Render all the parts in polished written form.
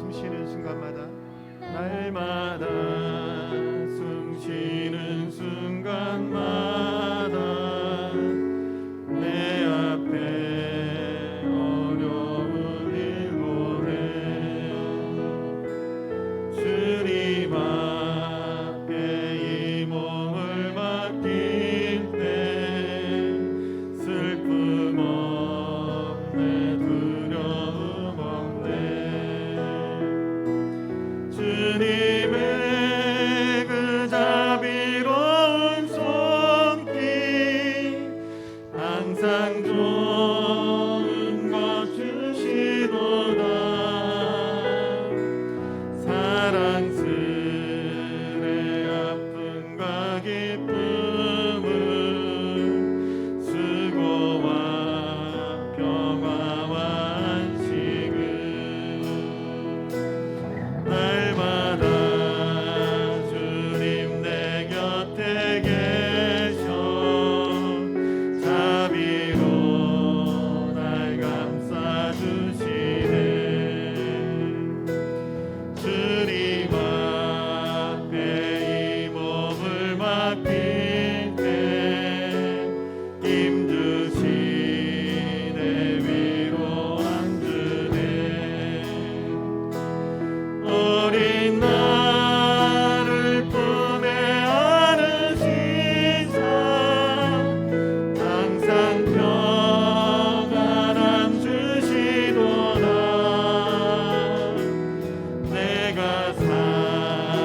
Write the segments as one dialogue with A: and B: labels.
A: 숨쉬는 순간마다 날마다 숨쉬는 순간마다 내 앞에 어려운 일 보내 주님 앞에 이 몸을 맡길 때 슬픔 없네 두려움 없네 주님의 그 자비로운 손길 항상 좋은 것 주시도다 사랑스레 아픔과 기쁨을 수고와 평화와 안식을 날마다 주님 내 곁에 계셔 자비로 날 감싸주시네 주님 앞에 이 몸을 맡길 때 힘주시네 위로 안주네 어린 나를 품에 안으시사 항상 평안함 주시도다 내가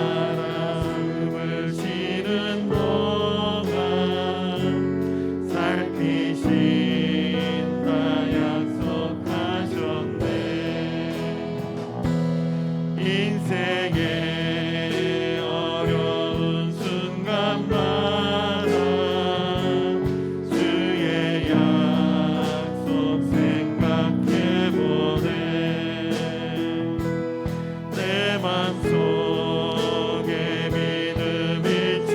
A: 사랑을 쉬는 동안 살피신다 약속하셨네 인생의 어려운 순간마다 주의 약속 생각해보네 내 맘속에 믿음 잃지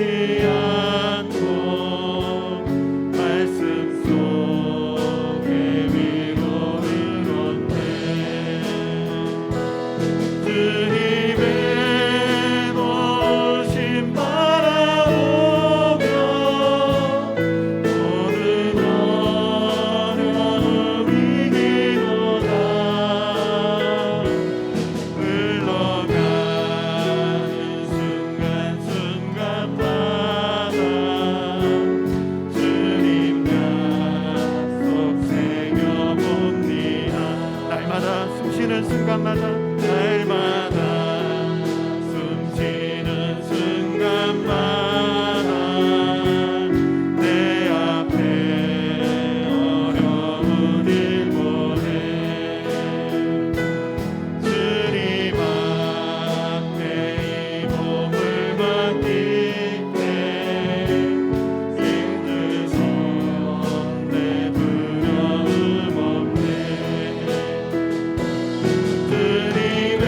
A: 않고 말씀 속에 위로를 얻네 주님의 도우심 바라오며 모든 어려움 이기도다 흘러가는 순간순간마다 주님 약속 새겨봅니다 날마다 숨쉬는 순간마다 날마다 숨쉬는 순간마다 내 앞에 어려운 일 보내 주님 앞에 이 몸을 맡길 때 힘주시네 두려움 없네 주님의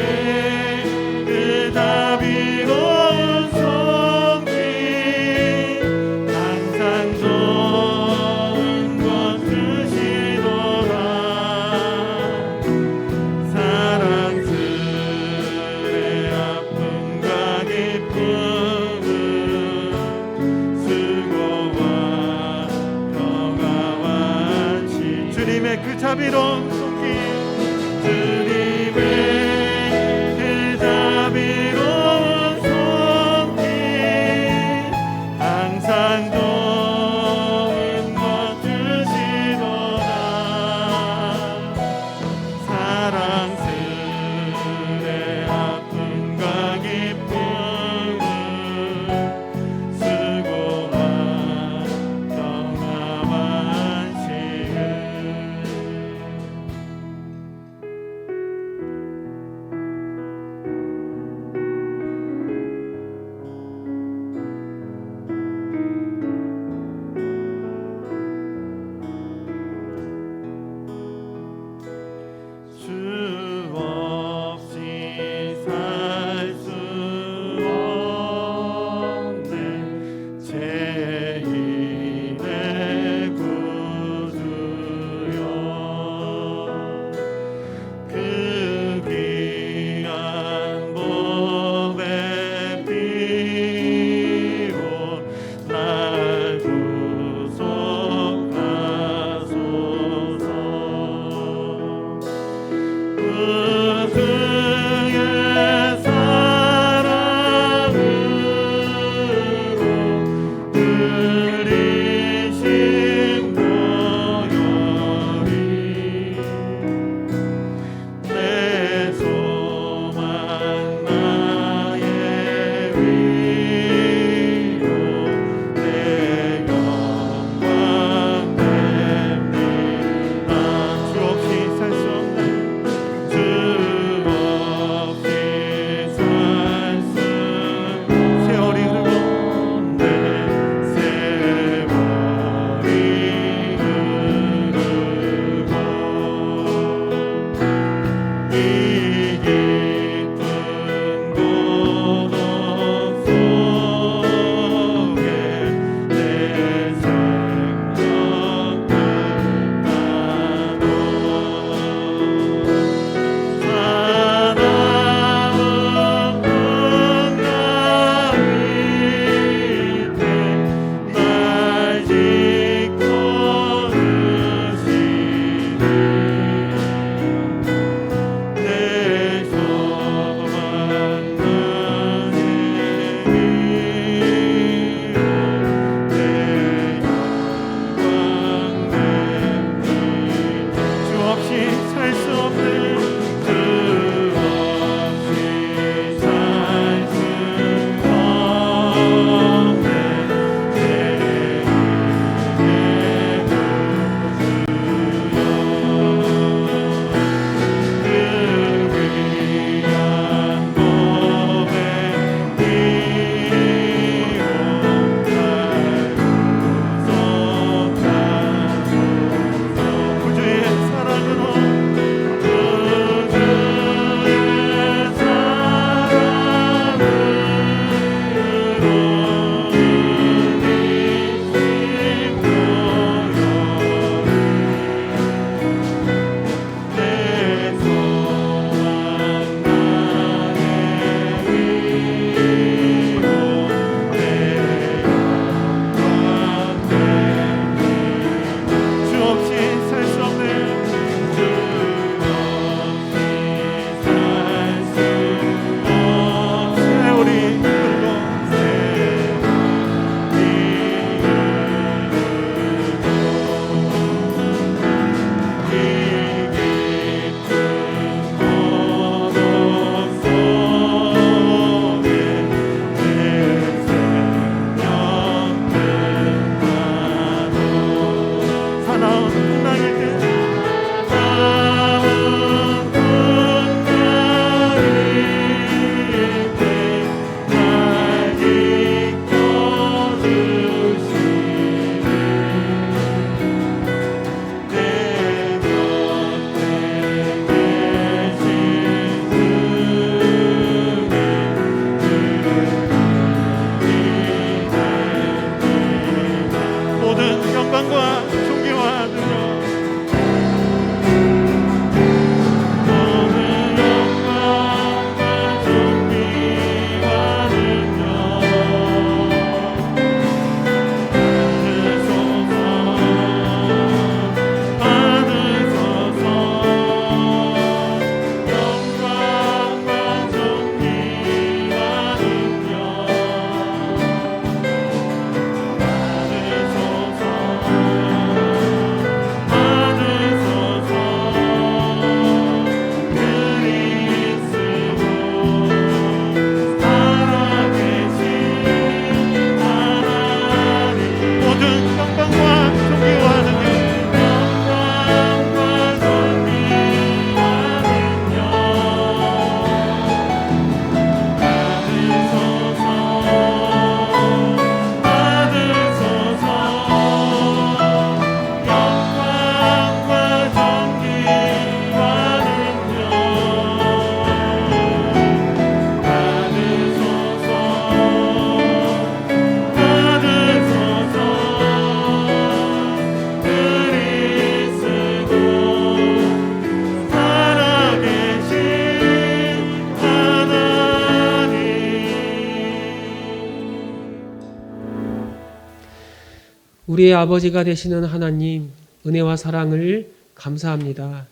B: 우리의 아버지가 되시는 하나님, 은혜와 사랑을 감사합니다.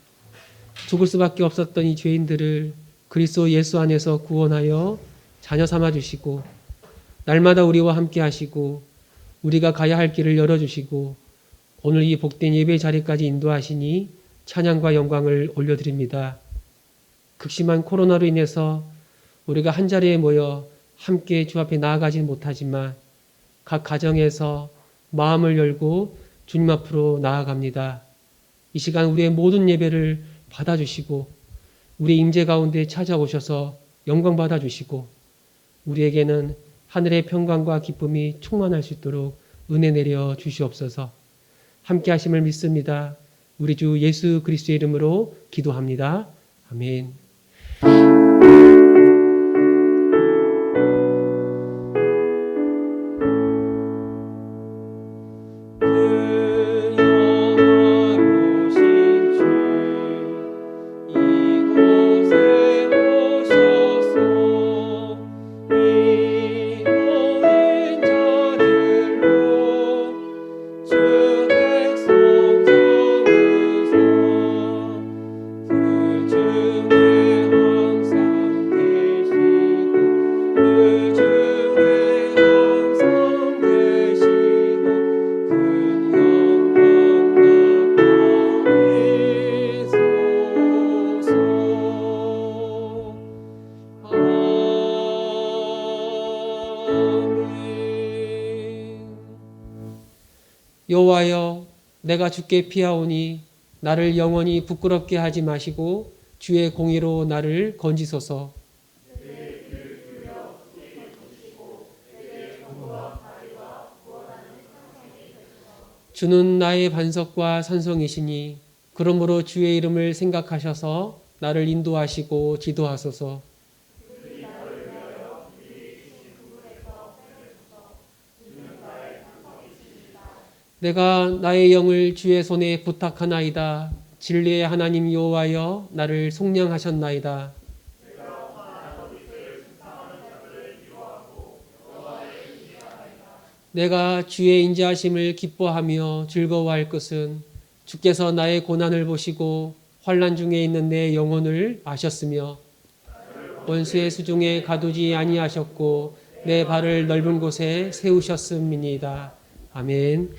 B: 죽을 수밖에 없었던 이 죄인들을 그리스도 예수 안에서 구원하여 자녀 삼아 주시고, 날마다 우리와 함께 하시고, 우리가 가야 할 길을 열어주시고, 오늘 이 복된 예배 자리까지 인도하시니 찬양과 영광을 올려드립니다. 극심한 코로나로 인해서 우리가 한 자리에 모여 함께 주 앞에 나아가지 못하지만 각 가정에서 마음을 열고 주님 앞으로 나아갑니다. 이 시간 우리의 모든 예배를 받아주시고 우리 임재 가운데 찾아오셔서 영광 받아주시고 우리에게는 하늘의 평강과 기쁨이 충만할 수 있도록 은혜 내려 주시옵소서. 함께 하심을 믿습니다. 우리 주 예수 그리스도의 이름으로 기도합니다. 아멘. 여호와여, 내가 주께 피하오니 나를 영원히 부끄럽게 하지 마시고 주의 공의로 나를 건지소서. 주는 나의 반석과 산성이시니 그러므로 주의 이름을 생각하셔서 나를 인도하시고 지도하소서. 내가 나의 영을 주의 손에 부탁하나이다. 진리의 하나님 여호와여, 나를 속량하셨나이다. 내가 주의 인자하심을 기뻐하며 즐거워할 것은 주께서 나의 고난을 보시고 환난 중에 있는 내 영혼을 아셨으며 원수의 수중에 가두지 아니하셨고 내 발을 넓은 곳에 세우셨음이니이다. 아멘.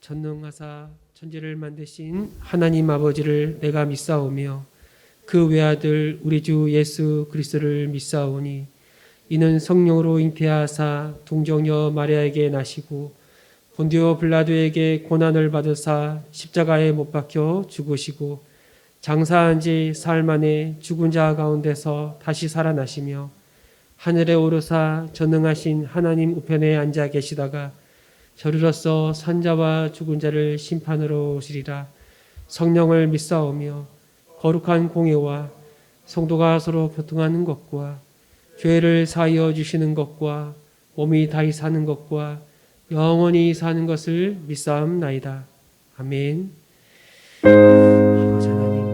B: 전능하사 천지를 만드신 하나님 아버지를 내가 믿사오며 그 외아들 우리 주 예수 그리스도를 믿사오니 이는 성령으로 잉태하사 동정녀 마리아에게 나시고 본디오 빌라도에게 고난을 받으사 십자가에 못 박혀 죽으시고 장사한 지 사흘 만에 죽은 자 가운데서 다시 살아나시며 하늘에 오르사 전능하신 하나님 우편에 앉아 계시다가 저리로서 산자와 죽은 자를 심판으로 오시리라. 성령을 믿사오며 거룩한 공예와 성도가 서로 교통하는 것과 죄를 사하여 주시는 것과 몸이 다시 사는 것과 영원히 사는 것을 믿사옵나이다. 아멘. 아버지 하나님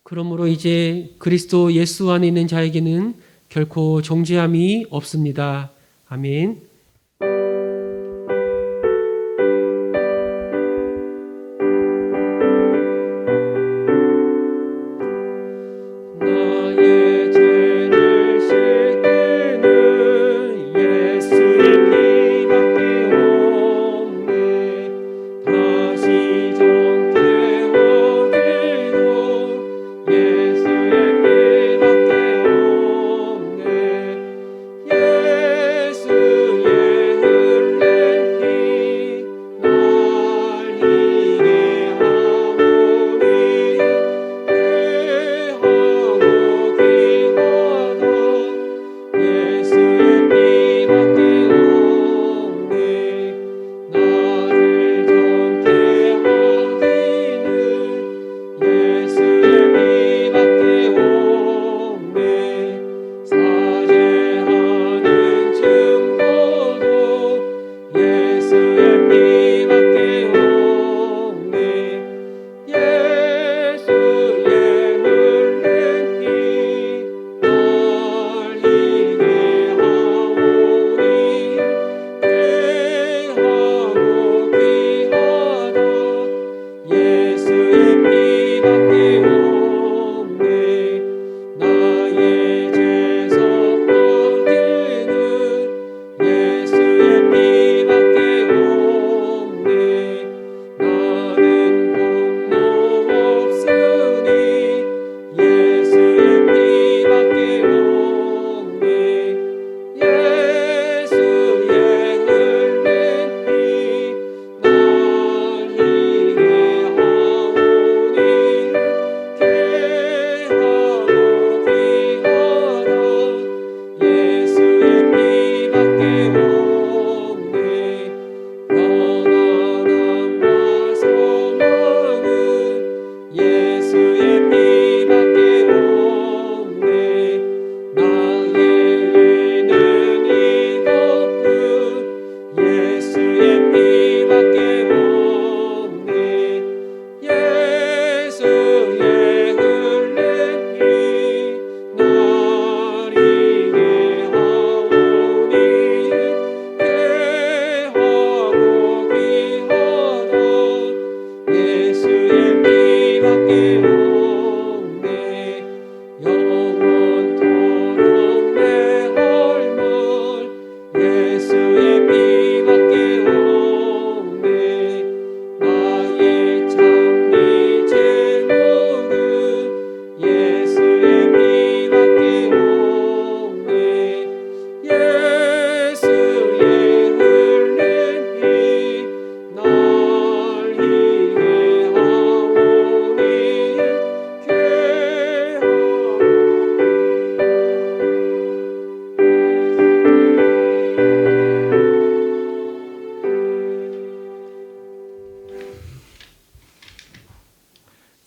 B: 그러므로 이제 그리스도 예수 안에 있는 자에게는 결코 정죄함이 없습니다. 아멘.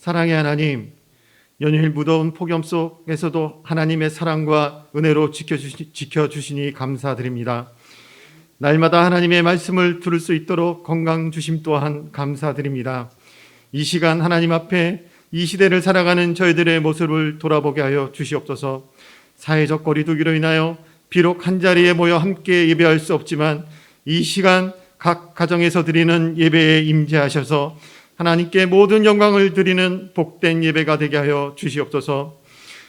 A: 사랑의 하나님, 연일 무더운 폭염 속에서도 하나님의 사랑과 은혜로 지켜주시니 감사드립니다. 날마다 하나님의 말씀을 들을 수 있도록 건강 주심 또한 감사드립니다. 이 시간 하나님 앞에 이 시대를 살아가는 저희들의 모습을 돌아보게 하여 주시옵소서. 사회적 거리두기로 인하여 비록 한자리에 모여 함께 예배할 수 없지만 이 시간 각 가정에서 드리는 예배에 임재하셔서 하나님께 모든 영광을 드리는 복된 예배가 되게 하여 주시옵소서.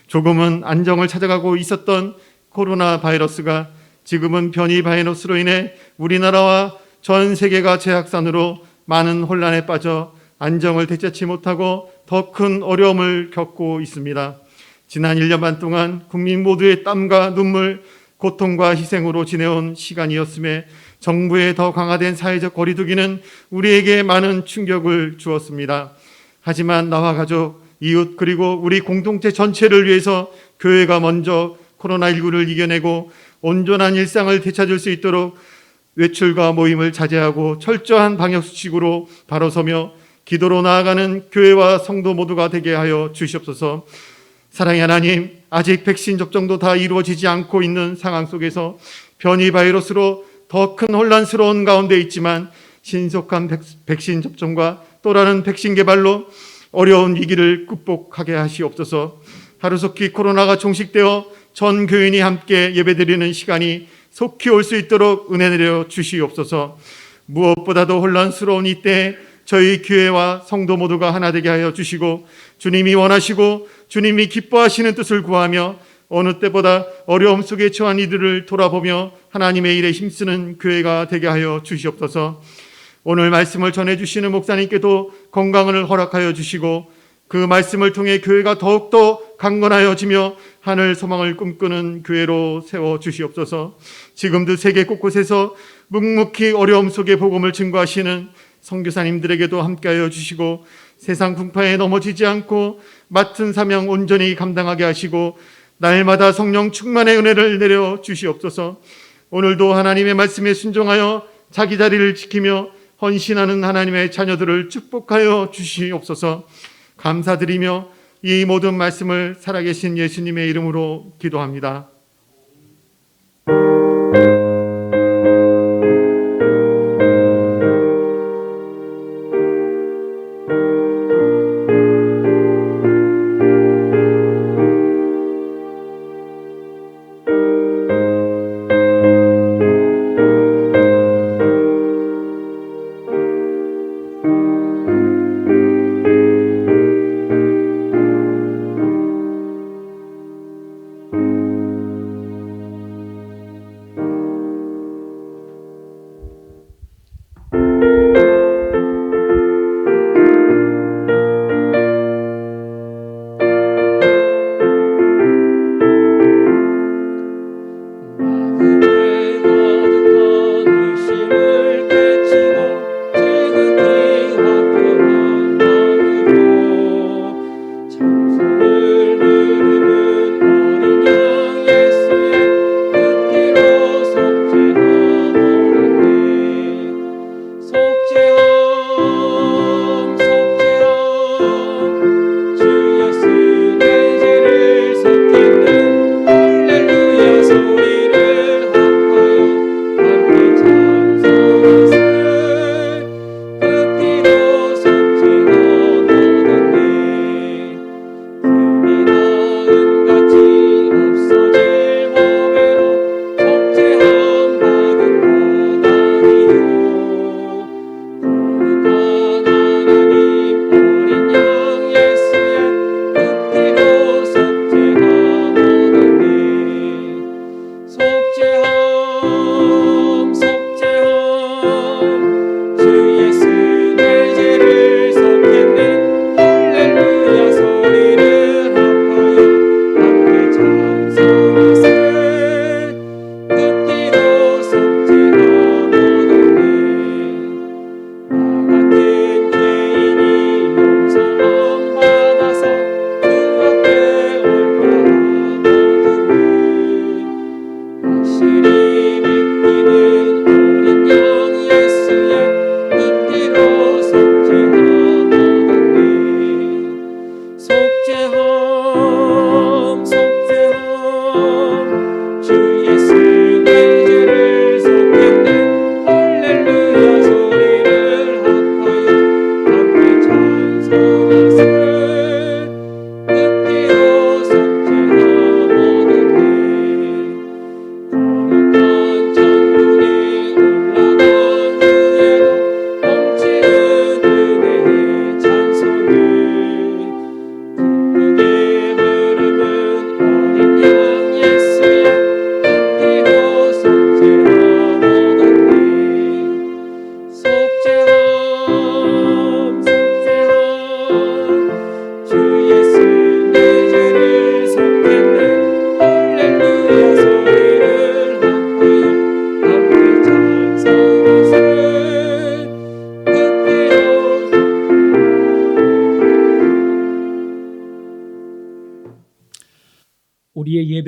A: 조금은 안정을 찾아가고 있었던 코로나 바이러스가 지금은 변이 바이러스로 인해 우리나라와 전 세계가 재확산으로 많은 혼란에 빠져 안정을 되찾지 못하고 더 큰 어려움을 겪고 있습니다. 지난 1년 반 동안 국민 모두의 땀과 눈물, 고통과 희생으로 지내온 시간이었음에 정부의 더 강화된 사회적 거리두기는 우리에게 많은 충격을 주었습니다. 하지만 나와 가족, 이웃 그리고 우리 공동체 전체를 위해서 교회가 먼저 코로나19를 이겨내고 온전한 일상을 되찾을 수 있도록 외출과 모임을 자제하고 철저한 방역수칙으로 바로 서며 기도로 나아가는 교회와 성도 모두가 되게 하여 주시옵소서. 사랑의 하나님, 아직 백신 접종도 다 이루어지지 않고 있는 상황 속에서 변이 바이러스로 더 큰 혼란스러운 가운데 있지만 신속한 백신 접종과 또 다른 백신 개발로 어려운 위기를 극복하게 하시옵소서. 하루속히 코로나가 종식되어 전 교인이 함께 예배드리는 시간이 속히 올 수 있도록 은혜 내려 주시옵소서. 무엇보다도 혼란스러운 이때 저희 교회와 성도 모두가 하나 되게 하여 주시고 주님이 원하시고 주님이 기뻐하시는 뜻을 구하며 어느 때보다 어려움 속에 처한 이들을 돌아보며 하나님의 일에 힘쓰는 교회가 되게 하여 주시옵소서. 오늘 말씀을 전해주시는 목사님께도 건강을 허락하여 주시고 그 말씀을 통해 교회가 더욱더 강건하여지며 하늘 소망을 꿈꾸는 교회로 세워주시옵소서. 지금도 세계 곳곳에서 묵묵히 어려움 속에 복음을 증거하시는 선교사님들에게도 함께하여 주시고 세상 풍파에 넘어지지 않고 맡은 사명 온전히 감당하게 하시고 날마다 성령 충만의 은혜를 내려 주시옵소서. 오늘도 하나님의 말씀에 순종하여 자기 자리를 지키며 헌신하는 하나님의 자녀들을 축복하여 주시옵소서. 감사드리며 이 모든 말씀을 살아계신 예수님의 이름으로 기도합니다.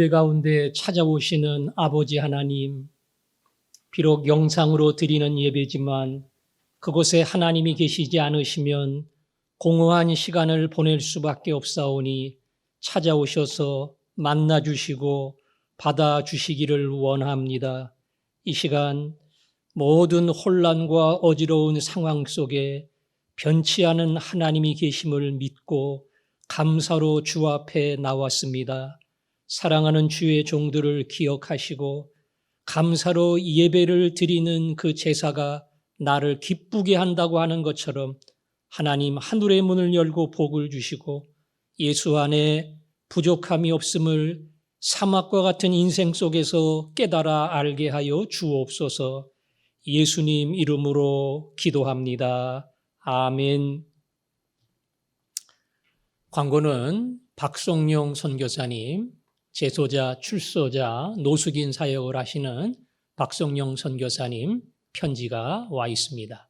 C: 예배 가운데 찾아오시는 아버지 하나님, 비록 영상으로 드리는 예배지만 그곳에 하나님이 계시지 않으시면 공허한 시간을 보낼 수밖에 없사오니 찾아오셔서 만나주시고 받아주시기를 원합니다. 이 시간 모든 혼란과 어지러운 상황 속에 변치 않은 하나님이 계심을 믿고 감사로 주 앞에 나왔습니다. 사랑하는 주의 종들을 기억하시고 감사로 예배를 드리는 그 제사가 나를 기쁘게 한다고 하는 것처럼 하나님 하늘의 문을 열고 복을 주시고 예수 안에 부족함이 없음을 사막과 같은 인생 속에서 깨달아 알게 하여 주옵소서. 예수님 이름으로 기도합니다. 아멘. 광고는 박성용 선교사님, 제소자, 출소자, 노숙인 사역을 하시는 박성용 선교사님 편지가 와 있습니다.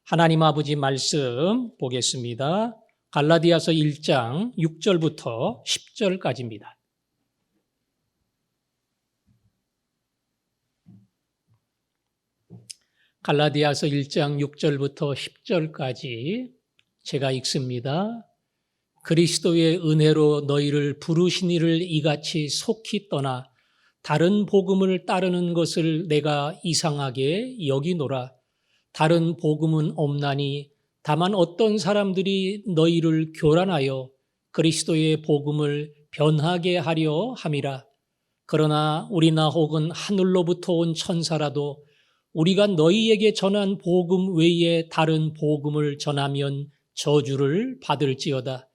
C: 하나님 아버지 말씀 보겠습니다. 갈라디아서 1장 6절부터 10절까지입니다. 갈라디아서 1장 6절부터 10절까지 제가 읽습니다. 그리스도의 은혜로 너희를 부르신 이를 이같이 속히 떠나 다른 복음을 따르는 것을 내가 이상하게 여기노라. 다른 복음은 없나니 다만 어떤 사람들이 너희를 교란하여 그리스도의 복음을 변하게 하려 함이라. 그러나 우리나 혹은 하늘로부터 온 천사라도 우리가 너희에게 전한 복음 외에 다른 복음을 전하면 저주를 받을지어다.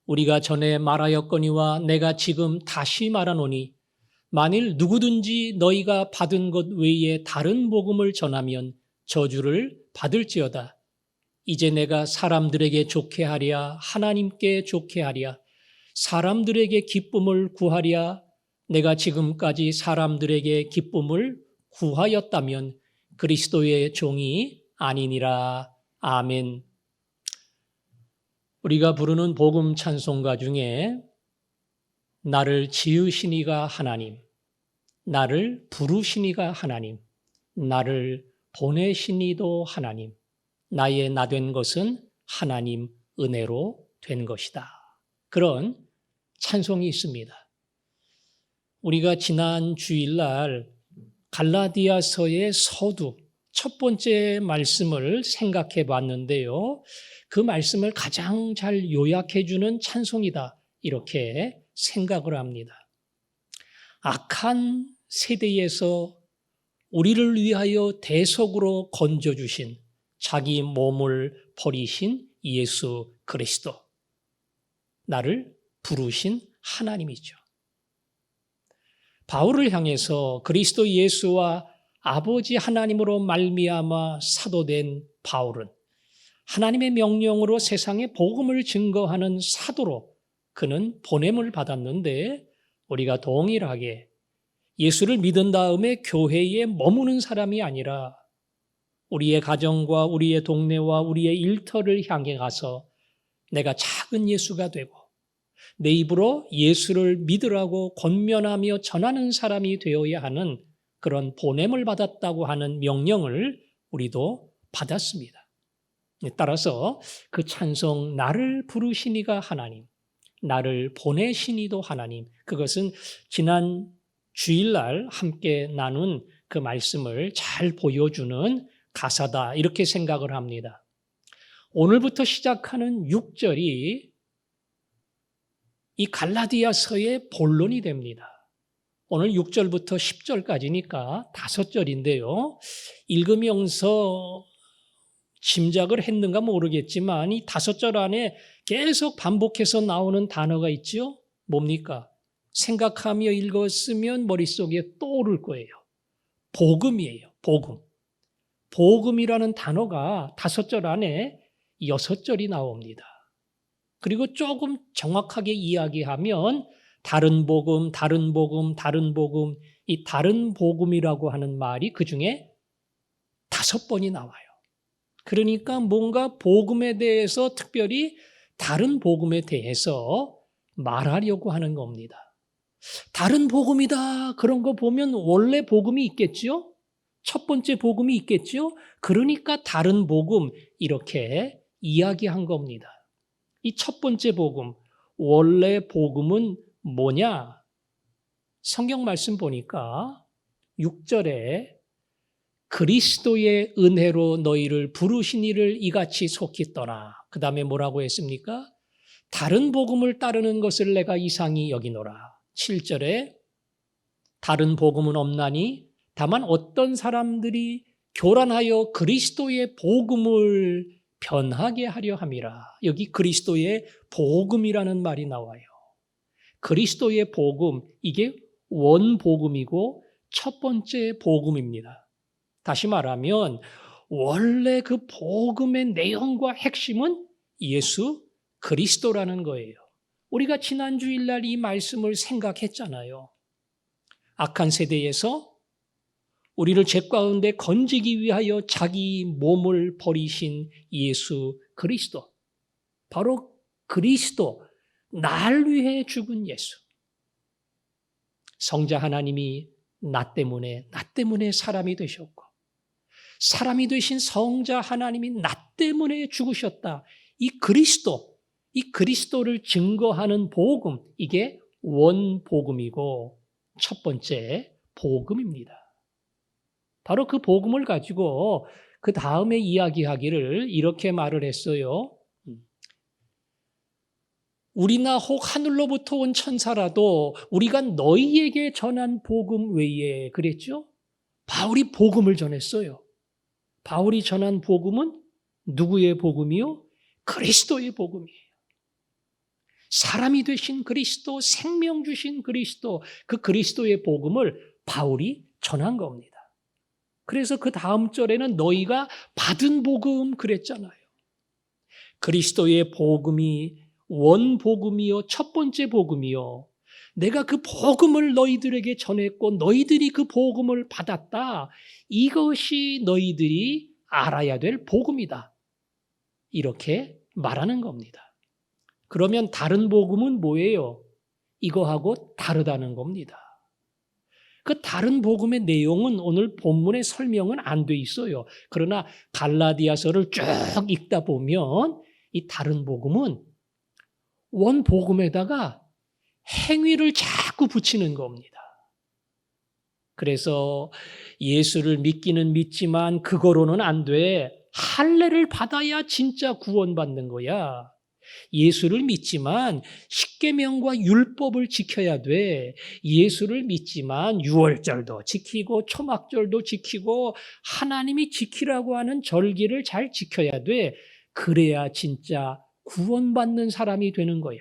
C: 우리가 전에 말하였거니와 내가 지금 다시 말하노니 만일 누구든지 너희가 받은 것 외에 다른 복음을 전하면 저주를 받을지어다. 이제 내가 사람들에게 좋게 하랴 하나님께 좋게 하랴 사람들에게 기쁨을 구하랴 내가 지금까지 사람들에게 기쁨을 구하였다면 그리스도의 종이 아니니라. 아멘. 우리가 부르는 복음 찬송가 중에 나를 지으신 이가 하나님, 나를 부르신 이가 하나님, 나를 보내신 이도 하나님, 나의 나 된 것은 하나님 은혜로 된 것이다. 그런 찬송이 있습니다. 우리가 지난 주일날 갈라디아서의 서두 첫 번째 말씀을 생각해 봤는데요. 그 말씀을 가장 잘 요약해 주는 찬송이다. 이렇게 생각을 합니다. 악한 세대에서 우리를 위하여 대속으로 건져주신 자기 몸을 버리신 예수 그리스도. 나를 부르신 하나님이죠. 바울을 향해서 그리스도 예수와 아버지 하나님으로 말미암아 사도된 바울은 하나님의 명령으로 세상에 복음을 증거하는 사도로 그는 보냄을 받았는데 우리가 동일하게 예수를 믿은 다음에 교회에 머무는 사람이 아니라 우리의 가정과 우리의 동네와 우리의 일터를 향해 가서 내가 작은 예수가 되고 내 입으로 예수를 믿으라고 권면하며 전하는 사람이 되어야 하는 그런 보냄을 받았다고 하는 명령을 우리도 받았습니다. 따라서 그 찬송 나를 부르신 이가 하나님, 나를 보내신 이도 하나님, 그것은 지난 주일날 함께 나눈 그 말씀을 잘 보여주는 가사다 이렇게 생각을 합니다. 오늘부터 시작하는 6절이 이 갈라디아서의 본론이 됩니다. 오늘 6절부터 10절까지니까 5절인데요. 읽으면서 짐작을 했는가 모르겠지만 이 5절 안에 계속 반복해서 나오는 단어가 있죠. 뭡니까? 생각하며 읽었으면 머릿속에 떠오를 거예요. 복음이에요. 복음. 복음이라는 단어가 5절 안에 6절이 나옵니다. 그리고 조금 정확하게 이야기하면 다른 복음, 다른 복음, 다른 복음, 이 다른 복음이라고 하는 말이 그중에 5번이 나와요. 그러니까 뭔가 복음에 대해서 특별히 다른 복음에 대해서 말하려고 하는 겁니다. 다른 복음이다. 그런 거 보면 원래 복음이 있겠죠? 첫 번째 복음이 있겠죠? 그러니까 다른 복음 이렇게 이야기한 겁니다. 이 첫 번째 복음, 원래 복음은 뭐냐? 성경 말씀 보니까 6절에 그리스도의 은혜로 너희를 부르신 이를 이같이 속히 떠나. 그 다음에 뭐라고 했습니까? 다른 복음을 따르는 것을 내가 이상히 여기노라. 7절에 다른 복음은 없나니 다만 어떤 사람들이 교란하여 그리스도의 복음을 변하게 하려 함이라. 여기 그리스도의 복음이라는 말이 나와요. 그리스도의 복음, 이게 원복음이고 첫 번째 복음입니다. 다시 말하면 원래 그 복음의 내용과 핵심은 예수 그리스도라는 거예요. 우리가 지난 주일날 이 말씀을 생각했잖아요. 악한 세대에서 우리를 죄 가운데 건지기 위하여 자기 몸을 버리신 예수 그리스도. 바로 그리스도, 날 위해 죽은 예수. 성자 하나님이 나 때문에 사람이 되셨고, 사람이 되신 성자 하나님이 나 때문에 죽으셨다. 이 그리스도를 증거하는 복음, 이게 원복음이고 첫 번째 복음입니다. 바로 그 복음을 가지고 그 다음에 이야기하기를 이렇게 말을 했어요. 우리나 혹 하늘로부터 온 천사라도 우리가 너희에게 전한 복음 외에, 그랬죠? 바울이 복음을 전했어요. 바울이 전한 복음은 누구의 복음이요? 그리스도의 복음이에요. 사람이 되신 그리스도, 생명 주신 그리스도, 그 그리스도의 복음을 바울이 전한 겁니다. 그래서 그 다음 절에는 너희가 받은 복음 그랬잖아요. 그리스도의 복음이 원복음이요, 첫 번째 복음이요. 내가 그 복음을 너희들에게 전했고 너희들이 그 복음을 받았다. 이것이 너희들이 알아야 될 복음이다. 이렇게 말하는 겁니다. 그러면 다른 복음은 뭐예요? 이거하고 다르다는 겁니다. 그 다른 복음의 내용은 오늘 본문에 설명은 안 돼 있어요. 그러나 갈라디아서를 쭉 읽다 보면 이 다른 복음은 원복음에다가 행위를 자꾸 붙이는 겁니다. 그래서 예수를 믿기는 믿지만 그거로는 안 돼. 할례를 받아야 진짜 구원받는 거야. 예수를 믿지만 십계명과 율법을 지켜야 돼. 예수를 믿지만 유월절도 지키고 초막절도 지키고 하나님이 지키라고 하는 절기를 잘 지켜야 돼. 그래야 진짜 구원받는 사람이 되는 거야.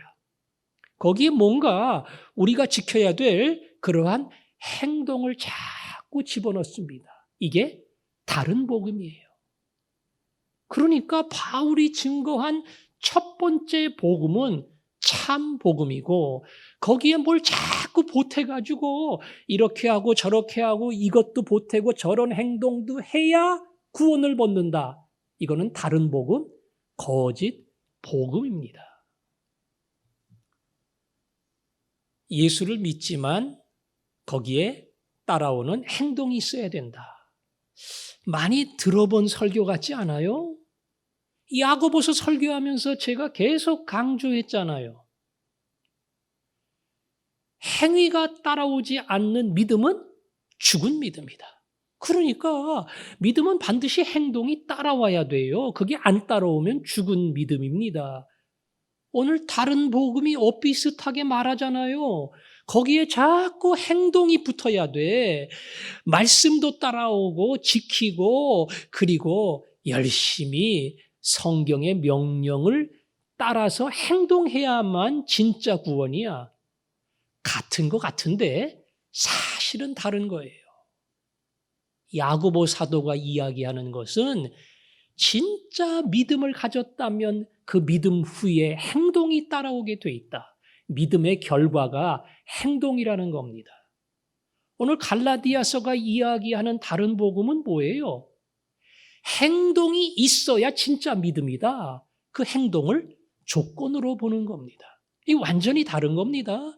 C: 거기에 뭔가 우리가 지켜야 될 그러한 행동을 자꾸 집어넣습니다. 이게 다른 복음이에요. 그러니까 바울이 증거한 첫 번째 복음은 참 복음이고 거기에 뭘 자꾸 보태가지고 이렇게 하고 저렇게 하고 이것도 보태고 저런 행동도 해야 구원을 받는다. 이거는 다른 복음, 거짓 복음입니다. 예수를 믿지만 거기에 따라오는 행동이 있어야 된다. 많이 들어본 설교 같지 않아요? 야고보서 설교하면서 제가 계속 강조했잖아요. 행위가 따라오지 않는 믿음은 죽은 믿음이다. 그러니까 믿음은 반드시 행동이 따라와야 돼요. 그게 안 따라오면 죽은 믿음입니다. 오늘 다른 복음이 엇비슷하게 말하잖아요. 거기에 자꾸 행동이 붙어야 돼. 말씀도 따라오고 지키고 그리고 열심히 성경의 명령을 따라서 행동해야만 진짜 구원이야. 같은 거 같은데 사실은 다른 거예요. 야고보 사도가 이야기하는 것은 진짜 믿음을 가졌다면 그 믿음 후에 행동이 따라오게 돼 있다. 믿음의 결과가 행동이라는 겁니다. 오늘 갈라디아서가 이야기하는 다른 복음은 뭐예요? 행동이 있어야 진짜 믿음이다. 그 행동을 조건으로 보는 겁니다. 이 완전히 다른 겁니다.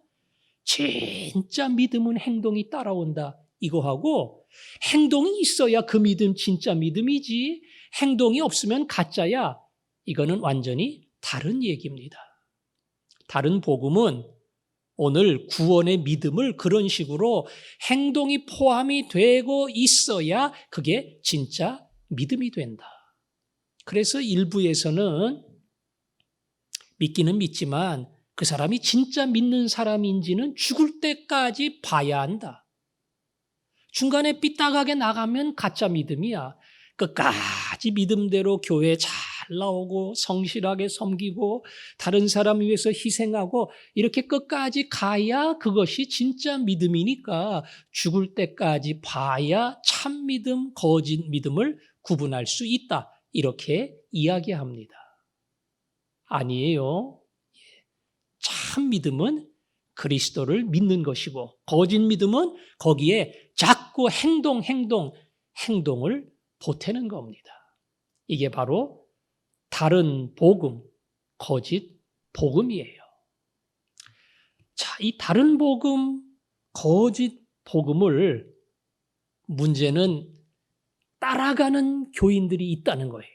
C: 진짜 믿음은 행동이 따라온다. 이거하고 행동이 있어야 그 믿음 진짜 믿음이지 행동이 없으면 가짜야. 이거는 완전히 다른 얘기입니다. 다른 복음은 오늘 구원의 믿음을 그런 식으로 행동이 포함이 되고 있어야 그게 진짜 믿음이 된다. 그래서 일부에서는 믿기는 믿지만 그 사람이 진짜 믿는 사람인지는 죽을 때까지 봐야 한다. 중간에 삐딱하게 나가면 가짜 믿음이야. 끝까지 믿음대로 교회 잘 나오고 성실하게 섬기고 다른 사람 위해서 희생하고 이렇게 끝까지 가야 그것이 진짜 믿음이니까 죽을 때까지 봐야 참 믿음, 거짓 믿음을 구분할 수 있다. 이렇게 이야기합니다. 아니에요. 참 믿음은 그리스도를 믿는 것이고 거짓 믿음은 거기에 자꾸 행동을 보태는 겁니다. 이게 바로 다른 복음, 거짓 복음이에요. 자, 이 다른 복음, 거짓 복음을 문제는 따라가는 교인들이 있다는 거예요.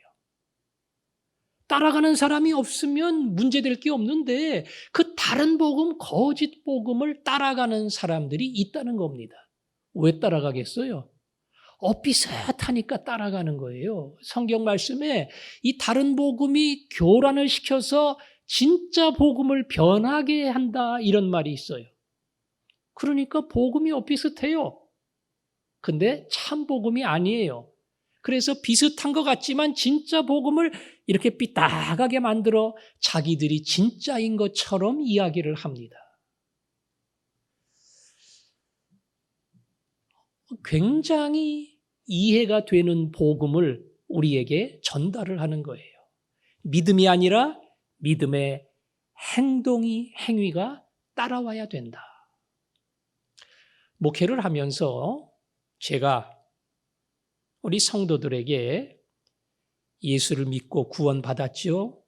C: 따라가는 사람이 없으면 문제될 게 없는데 그 다른 복음, 거짓 복음을 따라가는 사람들이 있다는 겁니다. 왜 따라가겠어요? 비슷하니까 따라가는 거예요. 성경 말씀에 이 다른 복음이 교란을 시켜서 진짜 복음을 변하게 한다 이런 말이 있어요. 그러니까 복음이 비슷해요. 근데 참 복음이 아니에요. 그래서 비슷한 것 같지만 진짜 복음을 이렇게 삐딱하게 만들어 자기들이 진짜인 것처럼 이야기를 합니다. 굉장히 이해가 되는 복음을 우리에게 전달을 하는 거예요. 믿음이 아니라 믿음의 행위가 따라와야 된다. 목회를 하면서 제가 우리 성도들에게 예수를 믿고 구원받았죠?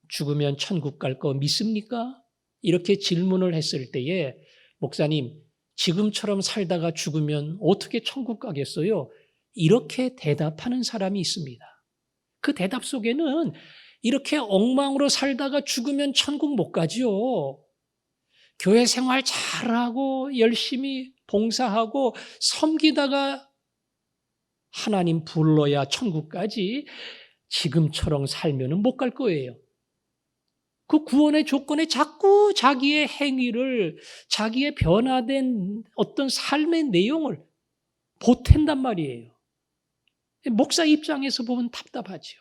C: 죽으면 천국 갈 거 믿습니까? 이렇게 질문을 했을 때에 목사님, 지금처럼 살다가 죽으면 어떻게 천국 가겠어요? 이렇게 대답하는 사람이 있습니다. 그 대답 속에는 이렇게 엉망으로 살다가 죽으면 천국 못 가죠. 교회 생활 잘하고 열심히 봉사하고 섬기다가 하나님 불러야 천국까지 지금처럼 살면 못 갈 거예요. 그 구원의 조건에 자꾸 자기의 행위를, 자기의 변화된 어떤 삶의 내용을 보탠단 말이에요. 목사 입장에서 보면 답답하죠.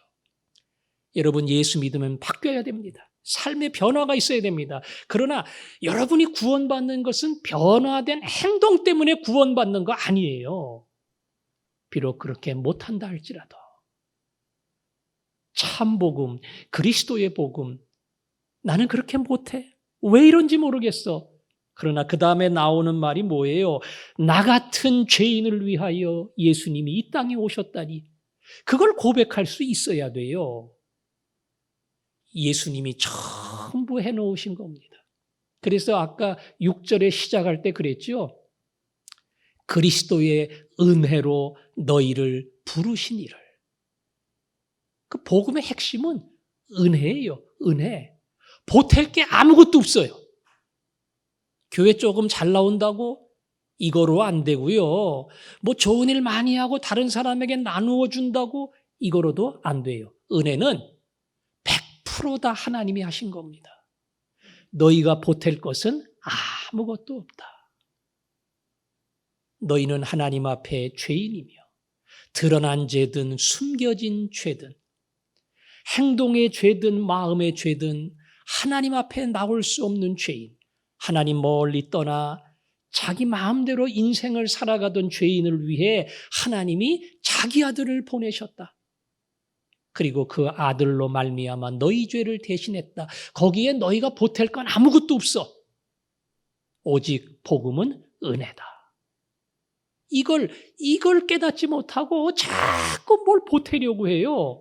C: 여러분, 예수 믿으면 바뀌어야 됩니다. 삶의 변화가 있어야 됩니다. 그러나 여러분이 구원받는 것은 변화된 행동 때문에 구원받는 거 아니에요. 비록 그렇게 못한다 할지라도 참 복음, 그리스도의 복음, 나는 그렇게 못해. 왜 이런지 모르겠어. 그러나 그 다음에 나오는 말이 뭐예요? 나 같은 죄인을 위하여 예수님이 이 땅에 오셨다니. 그걸 고백할 수 있어야 돼요. 예수님이 전부 해놓으신 겁니다. 그래서 아까 6절에 시작할 때 그랬죠. 그리스도의 은혜로 너희를 부르신 이를. 그 복음의 핵심은 은혜예요. 은혜. 보탤 게 아무것도 없어요. 교회 조금 잘 나온다고 이거로 안 되고요. 뭐 좋은 일 많이 하고 다른 사람에게 나누어 준다고 이거로도 안 돼요. 은혜는 100% 다 하나님이 하신 겁니다. 너희가 보탤 것은 아무것도 없다. 너희는 하나님 앞에 죄인이며 드러난 죄든 숨겨진 죄든 행동의 죄든 마음의 죄든 하나님 앞에 나올 수 없는 죄인, 하나님 멀리 떠나 자기 마음대로 인생을 살아가던 죄인을 위해 하나님이 자기 아들을 보내셨다. 그리고 그 아들로 말미암아 너희 죄를 대신했다. 거기에 너희가 보탤 건 아무것도 없어. 오직 복음은 은혜다. 이걸 깨닫지 못하고 자꾸 뭘 보태려고 해요.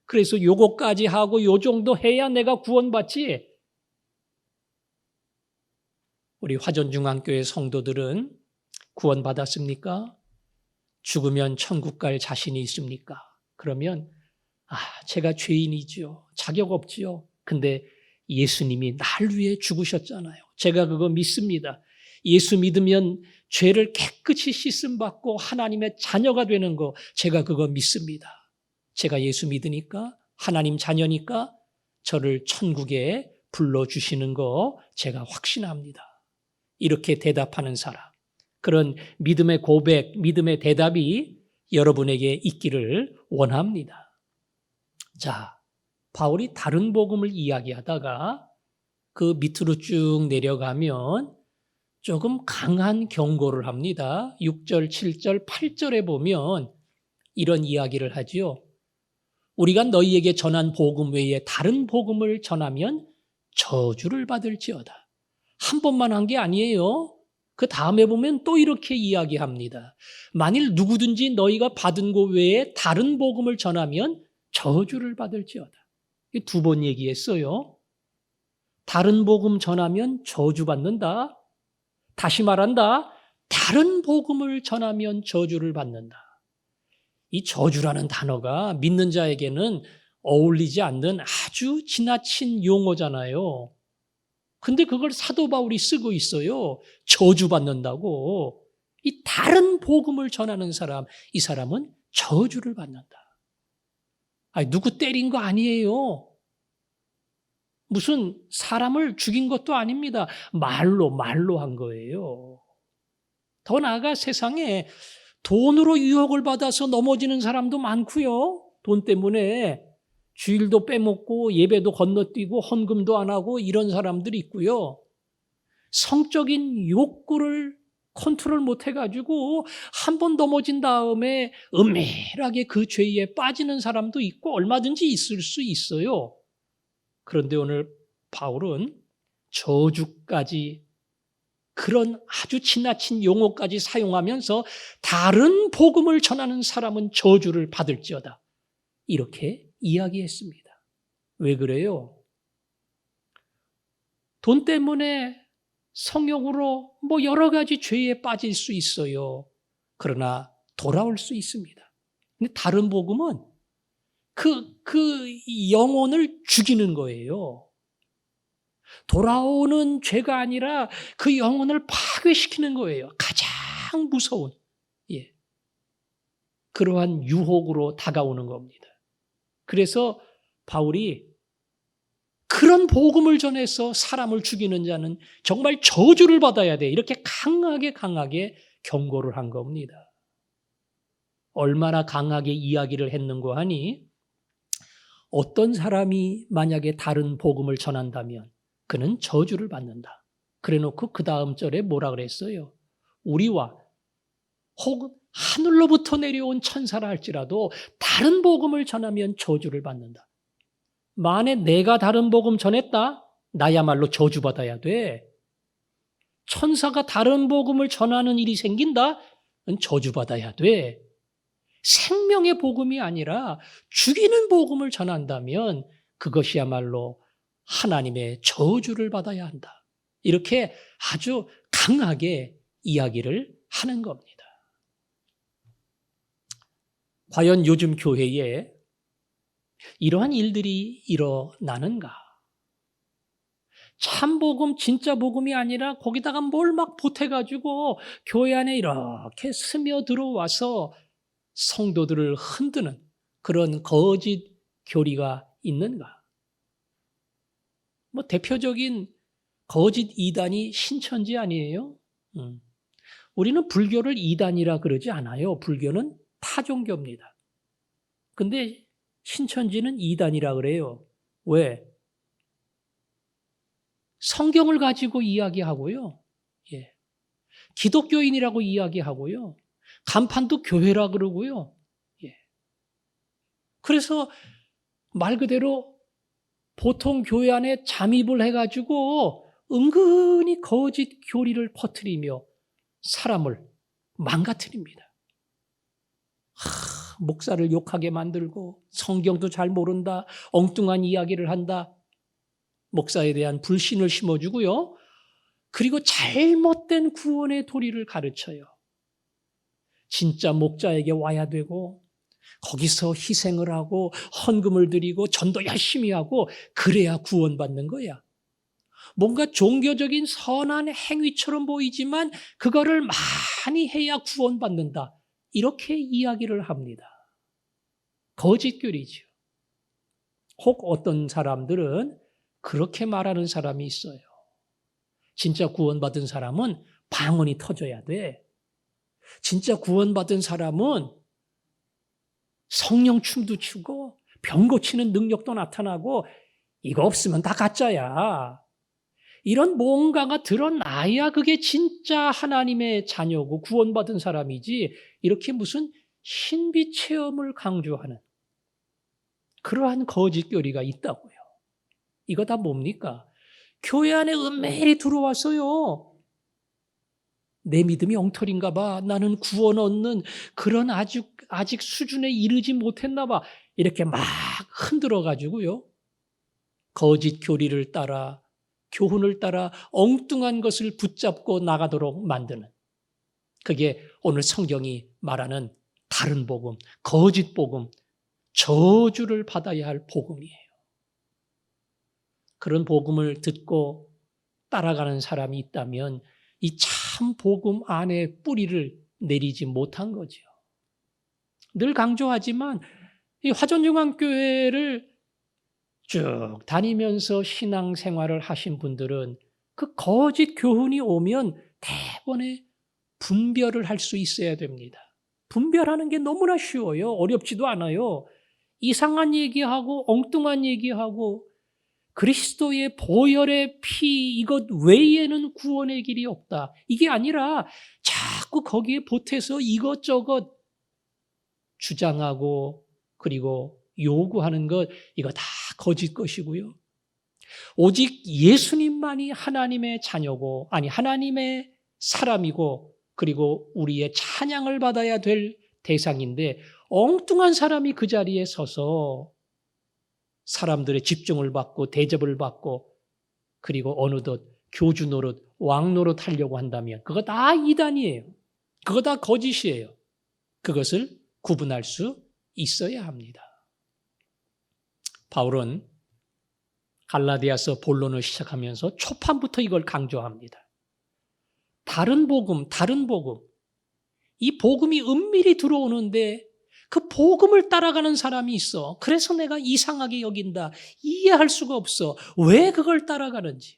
C: 그래서 요거까지 하고 요 정도 해야 내가 구원받지. 우리 화전중앙교회 성도들은 구원받았습니까? 죽으면 천국 갈 자신이 있습니까? 그러면 제가 죄인이지요. 자격 없지요. 근데 예수님이 날 위해 죽으셨잖아요. 제가 그거 믿습니다. 예수 믿으면 죄를 깨끗이 씻음받고 하나님의 자녀가 되는 거 제가 그거 믿습니다. 제가 예수 믿으니까 하나님 자녀니까 저를 천국에 불러주시는 거 제가 확신합니다. 이렇게 대답하는 사람, 그런 믿음의 고백, 믿음의 대답이 여러분에게 있기를 원합니다. 자, 바울이 다른 복음을 이야기하다가 그 밑으로 쭉 내려가면 조금 강한 경고를 합니다. 6절, 7절, 8절에 보면 이런 이야기를 하지요. 우리가 너희에게 전한 복음 외에 다른 복음을 전하면 저주를 받을지어다. 한 번만 한 게 아니에요. 그 다음에 보면 또 이렇게 이야기합니다. 만일 누구든지 너희가 받은 것 외에 다른 복음을 전하면 저주를 받을지어다. 2번 얘기했어요. 다른 복음 전하면 저주받는다. 다시 말한다. 다른 복음을 전하면 저주를 받는다. 이 저주라는 단어가 믿는 자에게는 어울리지 않는 아주 지나친 용어잖아요. 근데 그걸 사도 바울이 쓰고 있어요. 저주받는다고. 이 다른 복음을 전하는 사람, 이 사람은 저주를 받는다. 누구 때린 거 아니에요. 무슨 사람을 죽인 것도 아닙니다. 말로 한 거예요. 더 나아가 세상에 돈으로 유혹을 받아서 넘어지는 사람도 많고요. 돈 때문에 주일도 빼먹고 예배도 건너뛰고 헌금도 안 하고 이런 사람들이 있고요. 성적인 욕구를 컨트롤 못 해가지고 한 번 넘어진 다음에 은밀하게 그 죄에 빠지는 사람도 있고 얼마든지 있을 수 있어요. 그런데 오늘 바울은 저주까지 그런 아주 지나친 용어까지 사용하면서 다른 복음을 전하는 사람은 저주를 받을지어다. 이렇게 이야기했습니다. 왜 그래요? 돈 때문에 성욕으로 여러 가지 죄에 빠질 수 있어요. 그러나 돌아올 수 있습니다. 근데 다른 복음은 그 영혼을 죽이는 거예요. 돌아오는 죄가 아니라 그 영혼을 파괴시키는 거예요. 가장 무서운 그러한 유혹으로 다가오는 겁니다. 그래서 바울이 그런 복음을 전해서 사람을 죽이는 자는 정말 저주를 받아야 돼. 이렇게 강하게 경고를 한 겁니다. 얼마나 강하게 이야기를 했는고 하니 어떤 사람이 만약에 다른 복음을 전한다면 그는 저주를 받는다. 그래놓고 그 다음 절에 뭐라 그랬어요? 우리와 혹은 하늘로부터 내려온 천사라 할지라도 다른 복음을 전하면 저주를 받는다. 만에 내가 다른 복음 전했다? 나야말로 저주받아야 돼. 천사가 다른 복음을 전하는 일이 생긴다? 저주받아야 돼. 생명의 복음이 아니라 죽이는 복음을 전한다면 그것이야말로 하나님의 저주를 받아야 한다. 이렇게 아주 강하게 이야기를 하는 겁니다. 과연 요즘 교회에 이러한 일들이 일어나는가? 참 복음, 진짜 복음이 아니라 거기다가 뭘 막 보태가지고 교회 안에 이렇게 스며들어와서 성도들을 흔드는 그런 거짓 교리가 있는가? 대표적인 거짓 이단이 신천지 아니에요? 우리는 불교를 이단이라 그러지 않아요. 불교는 타종교입니다. 근데 신천지는 이단이라 그래요. 왜? 성경을 가지고 이야기하고요. 기독교인이라고 이야기하고요. 간판도 교회라 그러고요. 그래서 말 그대로 보통 교회 안에 잠입을 해가지고 은근히 거짓 교리를 퍼뜨리며 사람을 망가뜨립니다. 목사를 욕하게 만들고 성경도 잘 모른다, 엉뚱한 이야기를 한다, 목사에 대한 불신을 심어주고요. 그리고 잘못된 구원의 도리를 가르쳐요. 진짜 목자에게 와야 되고 거기서 희생을 하고 헌금을 드리고 전도 열심히 하고 그래야 구원받는 거야. 뭔가 종교적인 선한 행위처럼 보이지만 그거를 많이 해야 구원받는다. 이렇게 이야기를 합니다. 거짓교리죠. 혹 어떤 사람들은 그렇게 말하는 사람이 있어요. 진짜 구원받은 사람은 방언이 터져야 돼. 진짜 구원받은 사람은 성령 춤도 추고 병 고치는 능력도 나타나고 이거 없으면 다 가짜야. 이런 뭔가가 드러나야 그게 진짜 하나님의 자녀고 구원받은 사람이지 이렇게 무슨 신비 체험을 강조하는 그러한 거짓교리가 있다고요. 이거 다 뭡니까? 교회 안에 은밀히 들어와서요. 내 믿음이 엉터리인가 봐. 나는 구원 얻는 그런 아직 수준에 이르지 못했나 봐. 이렇게 막 흔들어 가지고요. 거짓 교리를 따라 교훈을 따라 엉뚱한 것을 붙잡고 나가도록 만드는 그게 오늘 성경이 말하는 다른 복음, 거짓 복음, 저주를 받아야 할 복음이에요. 그런 복음을 듣고 따라가는 사람이 있다면 이 참 복음 안에 뿌리를 내리지 못한 거죠. 늘 강조하지만 이 화전중앙교회를 쭉 다니면서 신앙생활을 하신 분들은 그 거짓 교훈이 오면 대번에 분별을 할 수 있어야 됩니다. 분별하는 게 너무나 쉬워요. 어렵지도 않아요. 이상한 얘기하고 엉뚱한 얘기하고 그리스도의 보혈의 피 이것 외에는 구원의 길이 없다. 이게 아니라 자꾸 거기에 보태서 이것저것 주장하고 그리고 요구하는 것 이거 다 거짓 것이고요. 오직 예수님만이 하나님의 자녀고 아니 하나님의 사람이고 그리고 우리의 찬양을 받아야 될 대상인데 엉뚱한 사람이 그 자리에 서서 사람들의 집중을 받고 대접을 받고 그리고 어느덧 교주 노릇, 왕 노릇 하려고 한다면 그거 다 이단이에요. 그거 다 거짓이에요. 그것을 구분할 수 있어야 합니다. 바울은 갈라디아서 본론을 시작하면서 초판부터 이걸 강조합니다. 다른 복음. 이 복음이 은밀히 들어오는데 그 복음을 따라가는 사람이 있어. 그래서 내가 이상하게 여긴다. 이해할 수가 없어. 왜 그걸 따라가는지.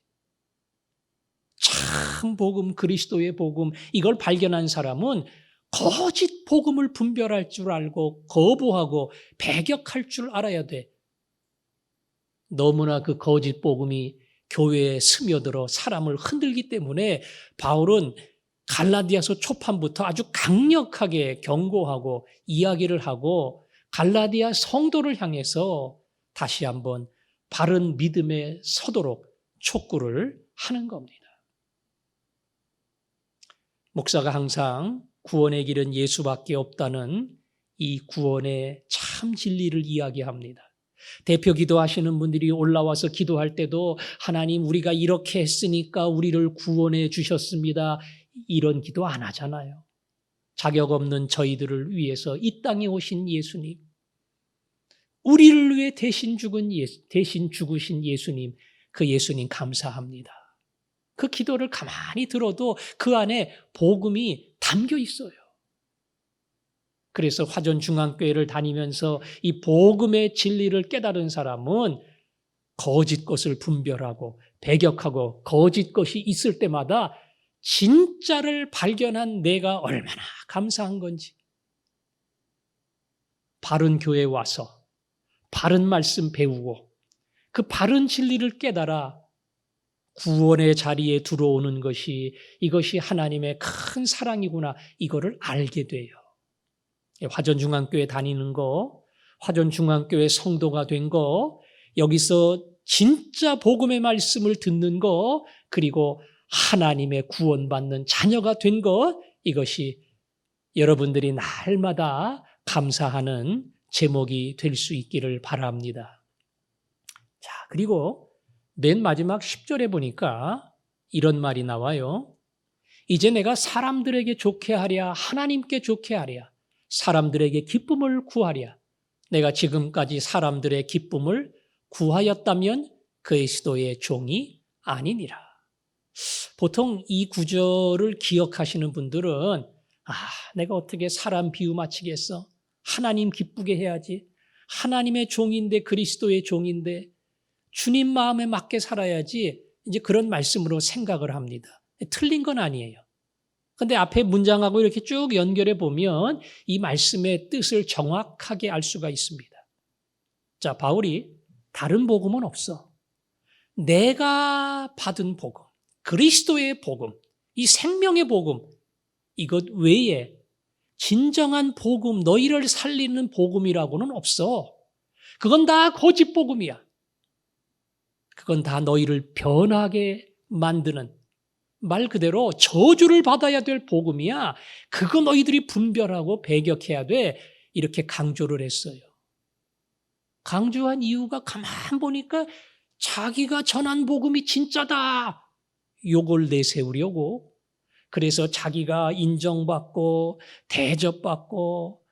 C: 참 복음, 그리스도의 복음 이걸 발견한 사람은 거짓 복음을 분별할 줄 알고 거부하고 배격할 줄 알아야 돼. 너무나 그 거짓 복음이 교회에 스며들어 사람을 흔들기 때문에 바울은 갈라디아서 초판부터 아주 강력하게 경고하고 이야기를 하고 갈라디아 성도를 향해서 다시 한번 바른 믿음에 서도록 촉구를 하는 겁니다. 목사가 항상 구원의 길은 예수밖에 없다는 이 구원의 참 진리를 이야기합니다. 대표 기도하시는 분들이 올라와서 기도할 때도 하나님 우리가 이렇게 했으니까 우리를 구원해 주셨습니다. 이런 기도 안 하잖아요. 자격 없는 저희들을 위해서 이 땅에 오신 예수님, 우리를 위해 대신 죽으신 예수님, 그 예수님 감사합니다. 그 기도를 가만히 들어도 그 안에 복음이 담겨 있어요. 그래서 화전중앙교회를 다니면서 이 복음의 진리를 깨달은 사람은 거짓 것을 분별하고 배격하고 거짓 것이 있을 때마다 진짜를 발견한 내가 얼마나 감사한 건지. 바른 교회에 와서 바른 말씀 배우고 그 바른 진리를 깨달아 구원의 자리에 들어오는 것이 이것이 하나님의 큰 사랑이구나 이거를 알게 돼요. 화전중앙교회 다니는 거, 화전중앙교회 성도가 된 거, 여기서 진짜 복음의 말씀을 듣는 거, 그리고 하나님의 구원받는 자녀가 된 것, 이것이 여러분들이 날마다 감사하는 제목이 될 수 있기를 바랍니다. 자, 그리고 맨 마지막 10절에 보니까 이런 말이 나와요. 이제 내가 사람들에게 좋게 하랴, 하나님께 좋게 하랴, 사람들에게 기쁨을 구하랴. 내가 지금까지 사람들의 기쁨을 구하였다면 그리스도의 종이 아니니라. 보통 이 구절을 기억하시는 분들은 내가 어떻게 사람 비유 맞추겠어? 하나님 기쁘게 해야지. 하나님의 종인데, 그리스도의 종인데 주님 마음에 맞게 살아야지, 이제 그런 말씀으로 생각을 합니다. 틀린 건 아니에요. 근데 앞에 문장하고 이렇게 쭉 연결해 보면 이 말씀의 뜻을 정확하게 알 수가 있습니다. 자, 바울이 다른 복음은 없어. 내가 받은 복음, 그리스도의 복음, 이 생명의 복음, 이것 외에 진정한 복음, 너희를 살리는 복음이라고는 없어. 그건 다 거짓 복음이야. 그건 다 너희를 변하게 만드는, 말 그대로 저주를 받아야 될 복음이야. 그거 너희들이 분별하고 배격해야 돼. 이렇게 강조를 했어요. 강조한 이유가 가만 보니까 자기가 전한 복음이 진짜다, 요걸 내세우려고. 그래서 자기가 인정받고 대접받고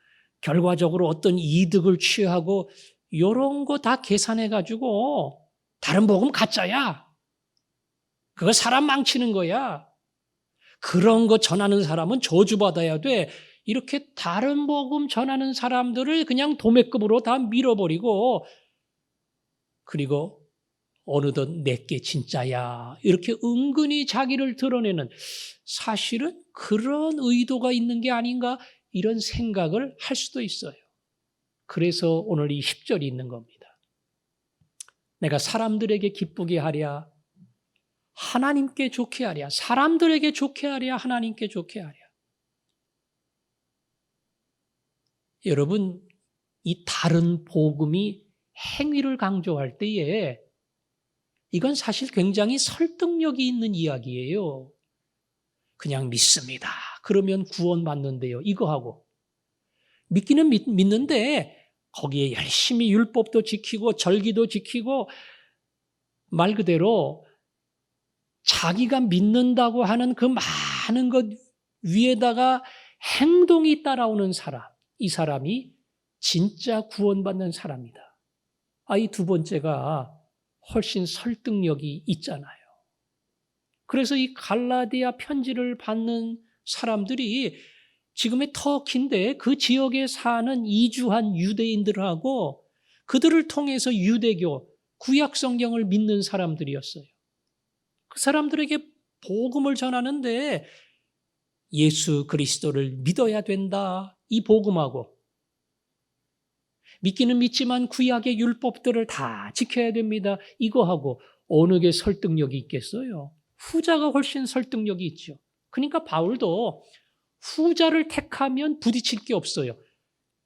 C: 결과적으로 어떤 이득을 취하고 이런 거 다 계산해가지고 다른 복음 가짜야. 그거 사람 망치는 거야. 그런 거 전하는 사람은 저주받아야 돼. 이렇게 다른 복음 전하는 사람들을 그냥 도매급으로 다 밀어버리고, 그리고 어느덧 내게 진짜야, 이렇게 은근히 자기를 드러내는, 사실은 그런 의도가 있는 게 아닌가, 이런 생각을 할 수도 있어요. 그래서 오늘 이 10절이 있는 겁니다. 내가 사람들에게 기쁘게 하랴, 하나님께 좋게 하랴. 사람들에게 좋게 하랴, 하나님께 좋게 하랴. 여러분, 이 다른 복음이 행위를 강조할 때에 이건 사실 굉장히 설득력이 있는 이야기예요. 그냥 믿습니다. 그러면 구원받는데요. 이거 하고. 믿기는 믿는데 거기에 열심히 율법도 지키고 절기도 지키고, 말 그대로 자기가 믿는다고 하는 그 많은 것 위에다가 행동이 따라오는 사람, 이 사람이 진짜 구원받는 사람이다. 이 두 번째가 훨씬 설득력이 있잖아요. 그래서 이 갈라디아 편지를 받는 사람들이 지금의 터키인데 그 지역에 사는 이주한 유대인들하고 그들을 통해서 유대교, 구약 성경을 믿는 사람들이었어요. 그 사람들에게 복음을 전하는데 예수 그리스도를 믿어야 된다, 이 복음하고, 믿기는 믿지만 구약의 율법들을 다 지켜야 됩니다, 이거하고 어느 게 설득력이 있겠어요? 후자가 훨씬 설득력이 있죠. 그러니까 바울도 후자를 택하면 부딪힐 게 없어요.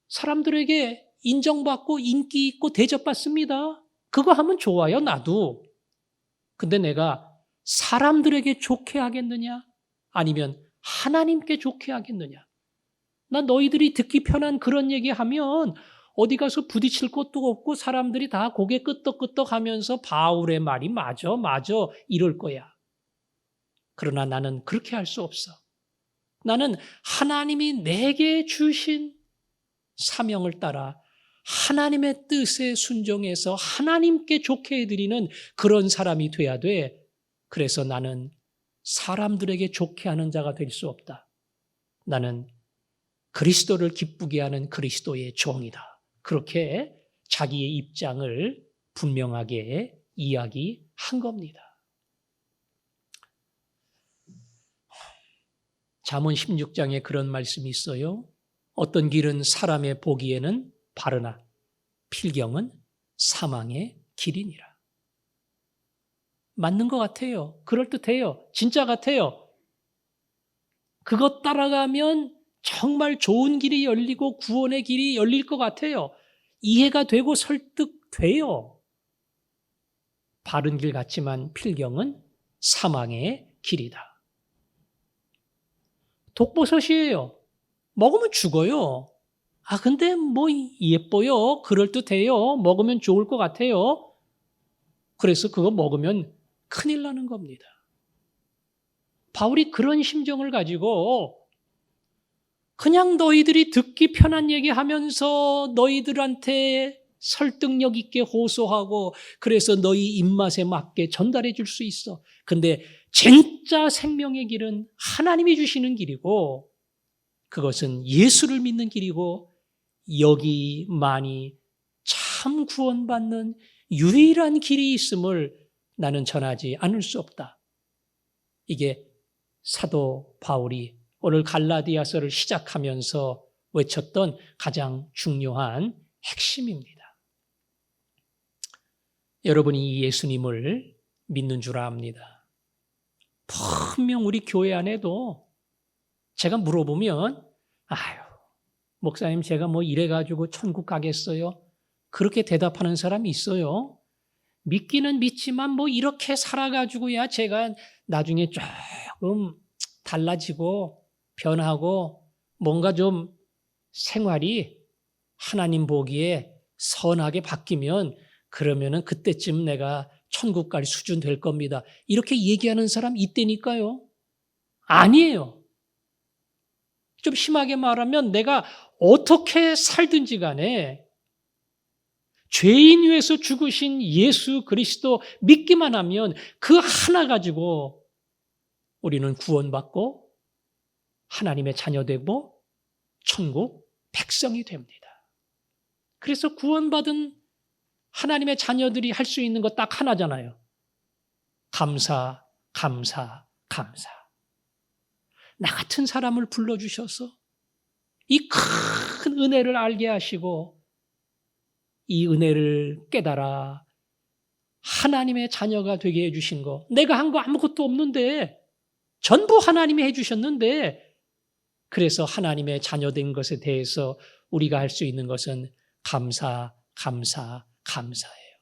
C: 사람들에게 인정받고 인기 있고 대접받습니다. 그거 하면 좋아요, 나도. 근데 내가 사람들에게 좋게 하겠느냐? 아니면 하나님께 좋게 하겠느냐? 난 너희들이 듣기 편한 그런 얘기하면 어디 가서 부딪힐 것도 없고 사람들이 다 고개 끄덕끄덕 하면서 바울의 말이 맞아 이럴 거야. 그러나 나는 그렇게 할 수 없어. 나는 하나님이 내게 주신 사명을 따라 하나님의 뜻에 순종해서 하나님께 좋게 해드리는 그런 사람이 돼야 돼. 그래서 나는 사람들에게 좋게 하는 자가 될 수 없다. 나는 그리스도를 기쁘게 하는 그리스도의 종이다. 그렇게 자기의 입장을 분명하게 이야기한 겁니다. 잠언 16장에 그런 말씀이 있어요. 어떤 길은 사람의 보기에는 바르나 필경은 사망의 길이니라. 맞는 것 같아요. 그럴듯해요. 진짜 같아요. 그것 따라가면 정말 좋은 길이 열리고 구원의 길이 열릴 것 같아요. 이해가 되고 설득돼요. 바른 길 같지만 필경은 사망의 길이다. 독버섯이에요. 먹으면 죽어요. 근데 뭐 예뻐요. 그럴듯해요. 먹으면 좋을 것 같아요. 그래서 그거 먹으면 큰일 나는 겁니다. 바울이 그런 심정을 가지고 그냥 너희들이 듣기 편한 얘기하면서 너희들한테 설득력 있게 호소하고 그래서 너희 입맛에 맞게 전달해 줄 수 있어. 근데 진짜 생명의 길은 하나님이 주시는 길이고 그것은 예수를 믿는 길이고 여기만이 참 구원받는 유일한 길이 있음을 나는 전하지 않을 수 없다. 이게 사도 바울이 오늘 갈라디아서를 시작하면서 외쳤던 가장 중요한 핵심입니다. 여러분이 예수님을 믿는 줄 압니다. 분명 우리 교회 안에도 제가 물어보면 아유 목사님 제가 뭐 이래가지고 천국 가겠어요? 그렇게 대답하는 사람이 있어요. 믿기는 믿지만 뭐 이렇게 살아가지고야 제가 나중에 조금 달라지고 변하고 뭔가 좀 생활이 하나님 보기에 선하게 바뀌면 그러면은 그때쯤 내가 천국 갈 수준 될 겁니다. 이렇게 얘기하는 사람 있다니까요. 아니에요. 좀 심하게 말하면 내가 어떻게 살든지 간에 죄인 위해서 죽으신 예수 그리스도 믿기만 하면 그 하나 가지고 우리는 구원받고 하나님의 자녀되고 천국 백성이 됩니다. 그래서 구원받은 하나님의 자녀들이 할 수 있는 것 딱 하나잖아요. 감사, 감사, 감사. 나 같은 사람을 불러주셔서 이 큰 은혜를 알게 하시고 이 은혜를 깨달아 하나님의 자녀가 되게 해주신 거. 내가 한 거 아무것도 없는데 전부 하나님이 해주셨는데 그래서 하나님의 자녀된 것에 대해서 우리가 할 수 있는 것은 감사, 감사, 감사해요.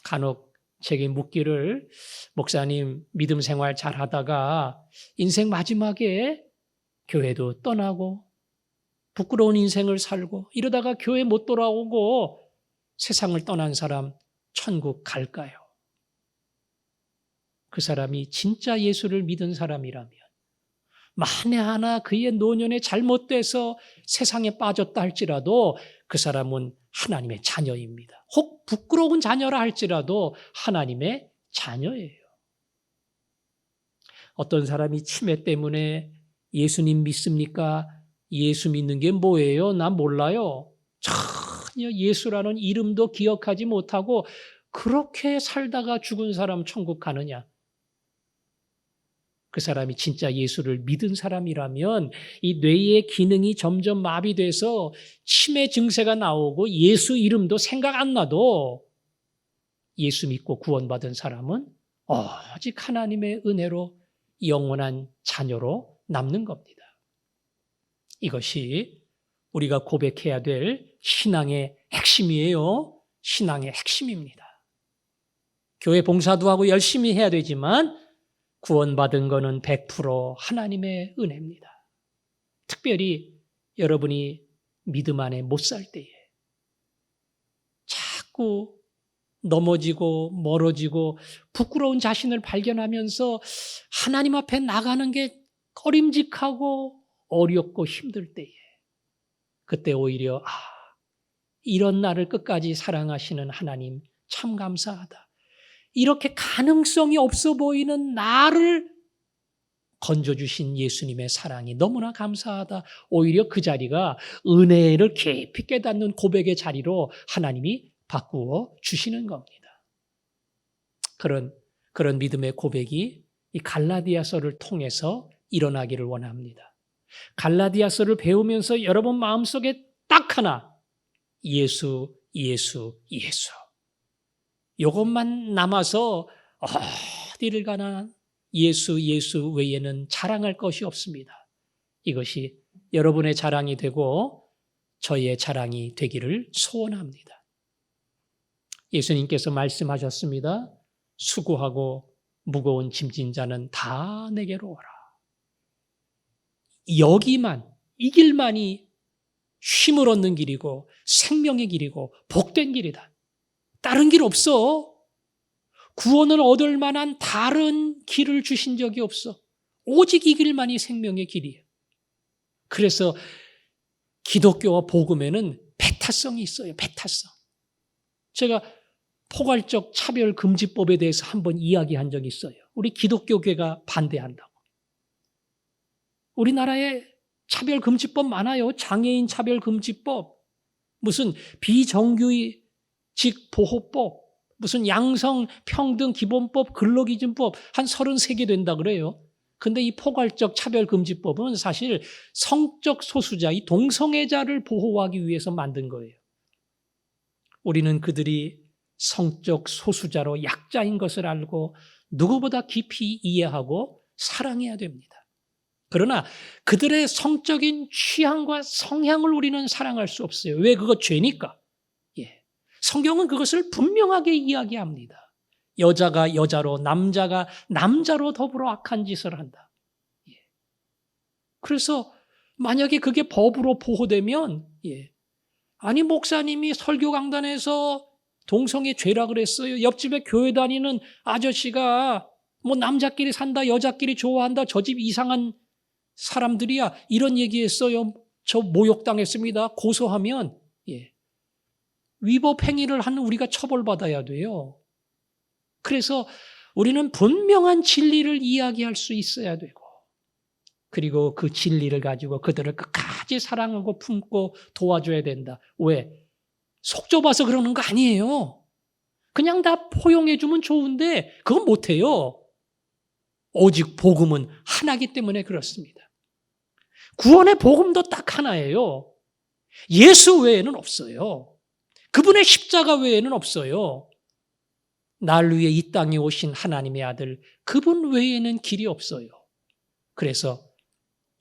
C: 간혹 제게 묻기를 목사님 믿음 생활 잘 하다가 인생 마지막에 교회도 떠나고 부끄러운 인생을 살고 이러다가 교회 못 돌아오고 세상을 떠난 사람 천국 갈까요? 그 사람이 진짜 예수를 믿은 사람이라면 만에 하나 그의 노년에 잘못돼서 세상에 빠졌다 할지라도 그 사람은 하나님의 자녀입니다. 혹 부끄러운 자녀라 할지라도 하나님의 자녀예요. 어떤 사람이 치매 때문에 예수님 믿습니까? 예수 믿는 게 뭐예요? 난 몰라요. 전혀 예수라는 이름도 기억하지 못하고 그렇게 살다가 죽은 사람 천국 가느냐? 그 사람이 진짜 예수를 믿은 사람이라면 이 뇌의 기능이 점점 마비돼서 치매 증세가 나오고 예수 이름도 생각 안 나도 예수 믿고 구원받은 사람은 오직 하나님의 은혜로 영원한 자녀로 남는 겁니다. 이것이 우리가 고백해야 될 신앙의 핵심이에요. 신앙의 핵심입니다. 교회 봉사도 하고 열심히 해야 되지만 구원받은 거는 100% 하나님의 은혜입니다. 특별히 여러분이 믿음 안에 못 살 때에 자꾸 넘어지고 멀어지고 부끄러운 자신을 발견하면서 하나님 앞에 나가는 게 꺼림직하고 어렵고 힘들 때에 그때 오히려 이런 나를 끝까지 사랑하시는 하나님 참 감사하다. 이렇게 가능성이 없어 보이는 나를 건져주신 예수님의 사랑이 너무나 감사하다. 오히려 그 자리가 은혜를 깊이 깨닫는 고백의 자리로 하나님이 바꾸어 주시는 겁니다. 그런 믿음의 고백이 이 갈라디아서를 통해서 일어나기를 원합니다. 갈라디아서를 배우면서 여러분 마음속에 딱 하나 예수, 예수, 예수. 이것만 남아서 어디를 가나 예수, 예수 외에는 자랑할 것이 없습니다. 이것이 여러분의 자랑이 되고 저의 자랑이 되기를 소원합니다. 예수님께서 말씀하셨습니다. 수고하고 무거운 짐진 자는 다 내게로 오라. 여기만, 이 길만이 쉼을 얻는 길이고 생명의 길이고 복된 길이다. 다른 길 없어. 구원을 얻을 만한 다른 길을 주신 적이 없어. 오직 이 길만이 생명의 길이에요. 그래서 기독교와 복음에는 배타성이 있어요. 배타성. 제가 포괄적 차별금지법에 대해서 한번 이야기한 적이 있어요. 우리 기독교계가 반대한다고. 우리나라에 차별금지법 많아요. 장애인 차별금지법, 무슨 비정규직 보호법, 무슨 양성평등기본법, 근로기준법 한 33개 된다 그래요. 근데 이 포괄적 차별금지법은 사실 성적 소수자, 이 동성애자를 보호하기 위해서 만든 거예요. 우리는 그들이 성적 소수자로 약자인 것을 알고 누구보다 깊이 이해하고 사랑해야 됩니다. 그러나 그들의 성적인 취향과 성향을 우리는 사랑할 수 없어요. 왜? 그거 죄니까. 성경은 그것을 분명하게 이야기합니다. 여자가 여자로, 남자가 남자로 더불어 악한 짓을 한다. 그래서 만약에 그게 법으로 보호되면, 아니 목사님이 설교 강단에서 동성애 죄라 그랬어요. 옆집에 교회 다니는 아저씨가 뭐 남자끼리 산다, 여자끼리 좋아한다, 저 집 이상한 사람들이야, 이런 얘기했어요. 저 모욕당했습니다. 고소하면 위법 행위를 하는 우리가 처벌받아야 돼요. 그래서 우리는 분명한 진리를 이야기할 수 있어야 되고, 그리고 그 진리를 가지고 그들을 끝까지 사랑하고 품고 도와줘야 된다. 왜? 속 좁아서 그러는 거 아니에요. 그냥 다 포용해주면 좋은데 그건 못해요. 오직 복음은 하나이기 때문에 그렇습니다. 구원의 복음도 딱 하나예요. 예수 외에는 없어요. 그분의 십자가 외에는 없어요. 날 위해 이 땅에 오신 하나님의 아들, 그분 외에는 길이 없어요. 그래서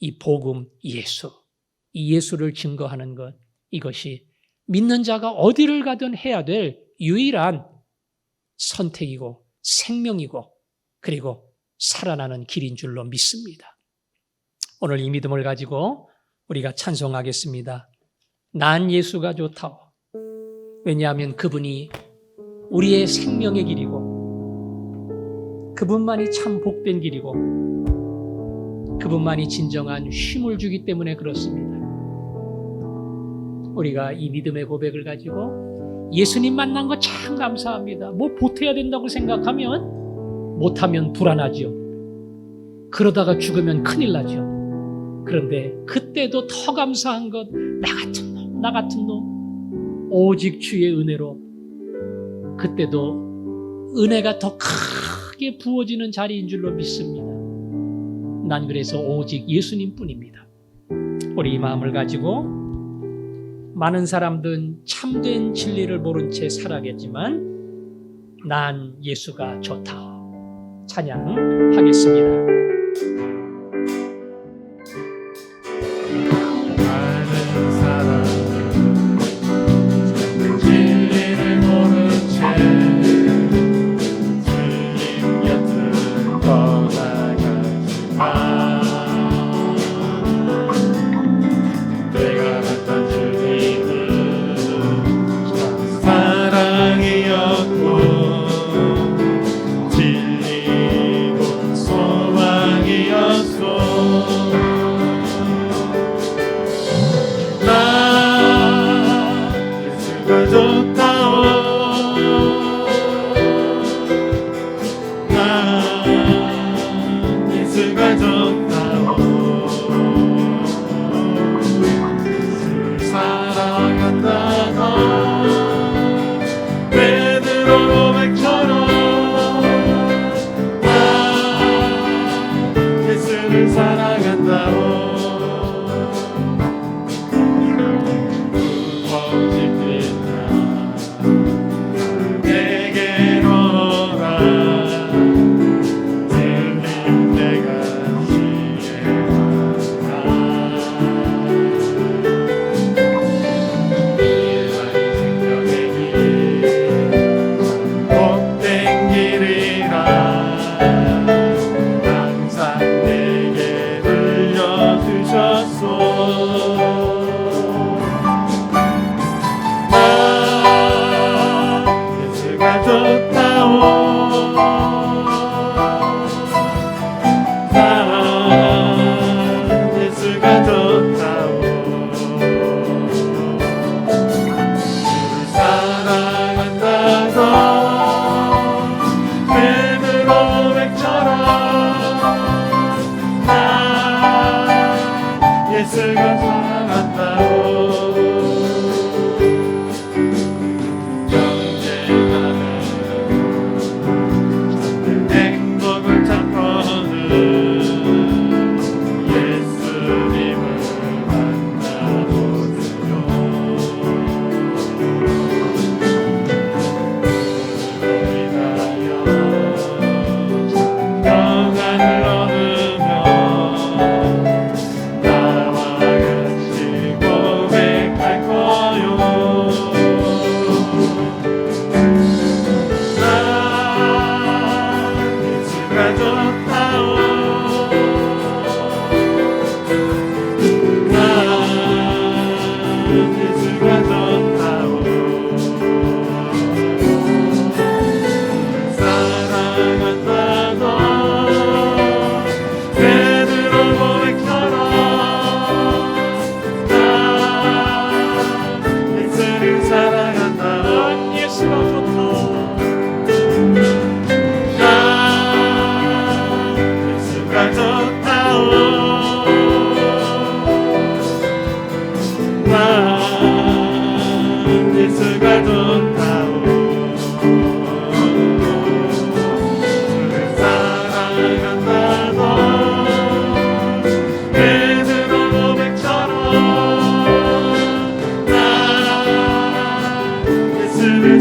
C: 이 복음 예수, 이 예수를 증거하는 것, 이것이 믿는 자가 어디를 가든 해야 될 유일한 선택이고 생명이고 그리고 살아나는 길인 줄로 믿습니다. 오늘 이 믿음을 가지고 우리가 찬송하겠습니다. 난 예수가 좋다오. 왜냐하면 그분이 우리의 생명의 길이고 그분만이 참 복된 길이고 그분만이 진정한 쉼을 주기 때문에 그렇습니다. 우리가 이 믿음의 고백을 가지고 예수님 만난 거 참 감사합니다. 뭐 보태야 된다고 생각하면 못하면 불안하죠. 그러다가 죽으면 큰일 나죠. 그런데 그때도 더 감사한 것, 나 같은 놈, 오직 주의 은혜로 그때도 은혜가 더 크게 부어지는 자리인 줄로 믿습니다. 난 그래서 오직 예수님뿐입니다. 우리 이 마음을 가지고 많은 사람들은 참된 진리를 모른 채 살아겠지만 난 예수가 좋다. 찬양하겠습니다.
A: 진리고 소망이여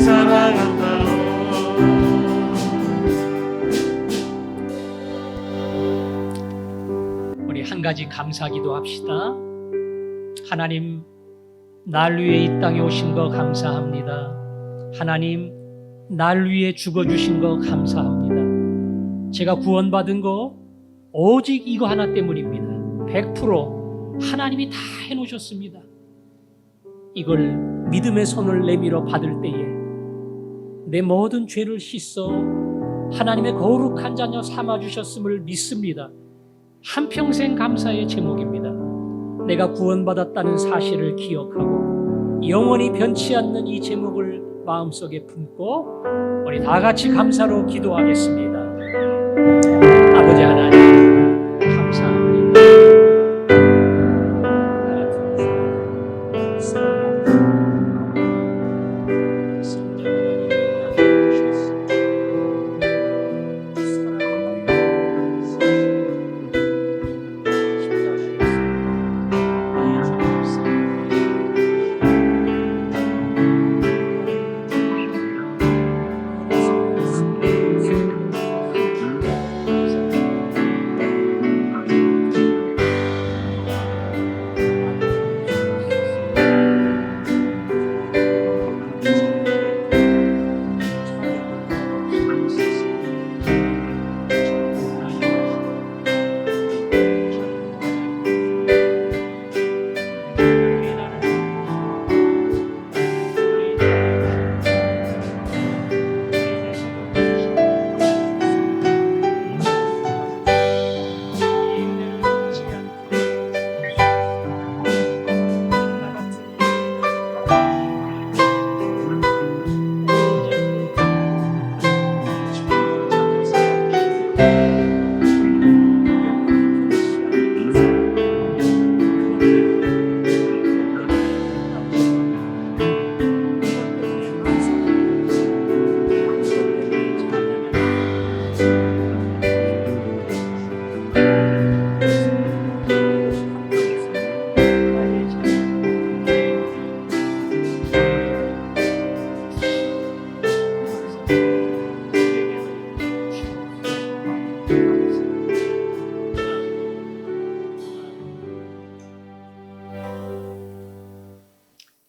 A: 사랑한다오.
C: 우리 한 가지 감사기도 합시다. 하나님, 날 위해 이 땅에 오신 거 감사합니다. 하나님, 날 위해 죽어주신 거 감사합니다. 제가 구원받은 거 오직 이거 하나 때문입니다. 100% 하나님이 다 해놓으셨습니다. 이걸 믿음의 손을 내밀어 받을 때에 내 모든 죄를 씻어 하나님의 거룩한 자녀 삼아주셨음을 믿습니다. 한평생 감사의 제목입니다. 내가 구원받았다는 사실을 기억하고 영원히 변치 않는 이 제목을 마음속에 품고 우리 다 같이 감사로 기도하겠습니다. 아버지 하나님, 감사합니다.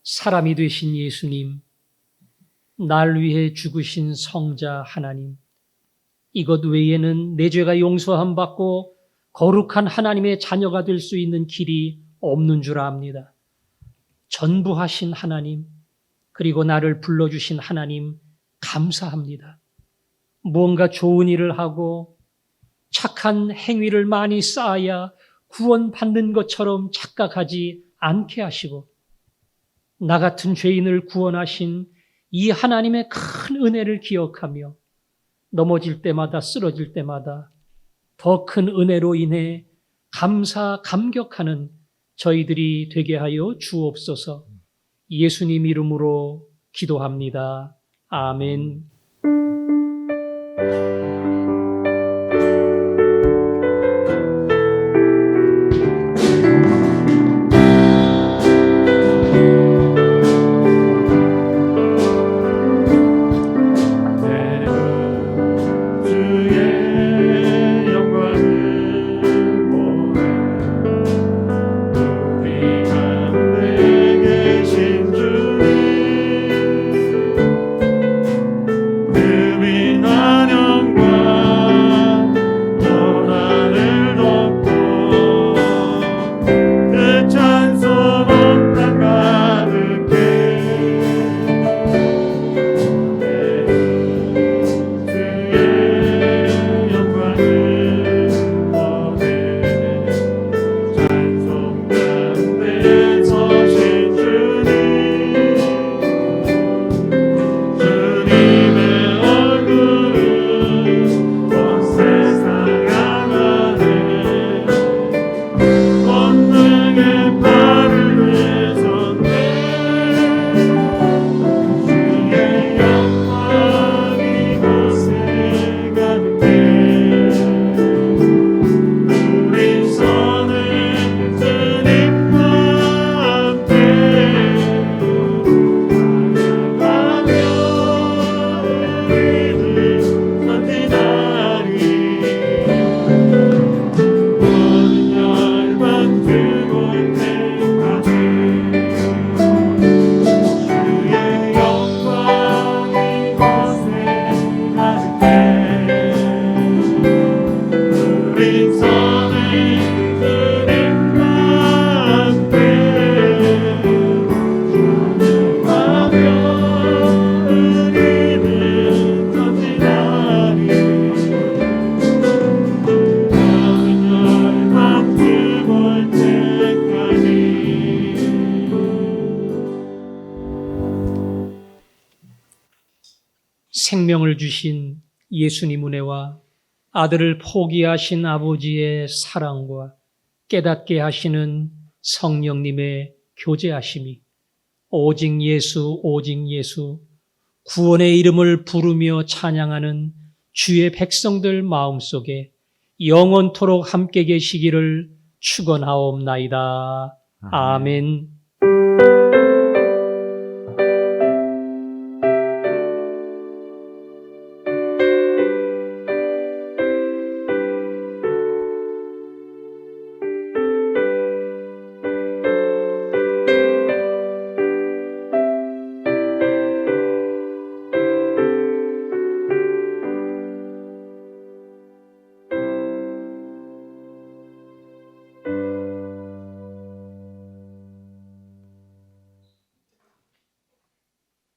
C: 사람이 되신 예수님, 날 위해 죽으신 성자 하나님, 이것 외에는 내 죄가 용서함 받고 거룩한 하나님의 자녀가 될 수 있는 길이 없는 줄 압니다. 전부하신 하나님, 그리고 나를 불러주신 하나님, 감사합니다. 무언가 좋은 일을 하고 착한 행위를 많이 쌓아야 구원받는 것처럼 착각하지 않게 하시고 나 같은 죄인을 구원하신 이 하나님의 큰 은혜를 기억하며 넘어질 때마다 쓰러질 때마다 더 큰 은혜로 인해 감격하는 저희들이 되게 하여 주옵소서. 예수님 이름으로 기도합니다. 아멘.
A: 주의 영광을 보내 우리 가운데 계신 주님, 그 빛난 영광
C: 생명을 주신 예수님 은혜와 아들을 포기하신 아버지의 사랑과 깨닫게 하시는 성령님의 교제하심이 오직 예수, 오직 예수, 구원의 이름을 부르며 찬양하는 주의 백성들 마음속에 영원토록 함께 계시기를 축원하옵나이다. 아멘.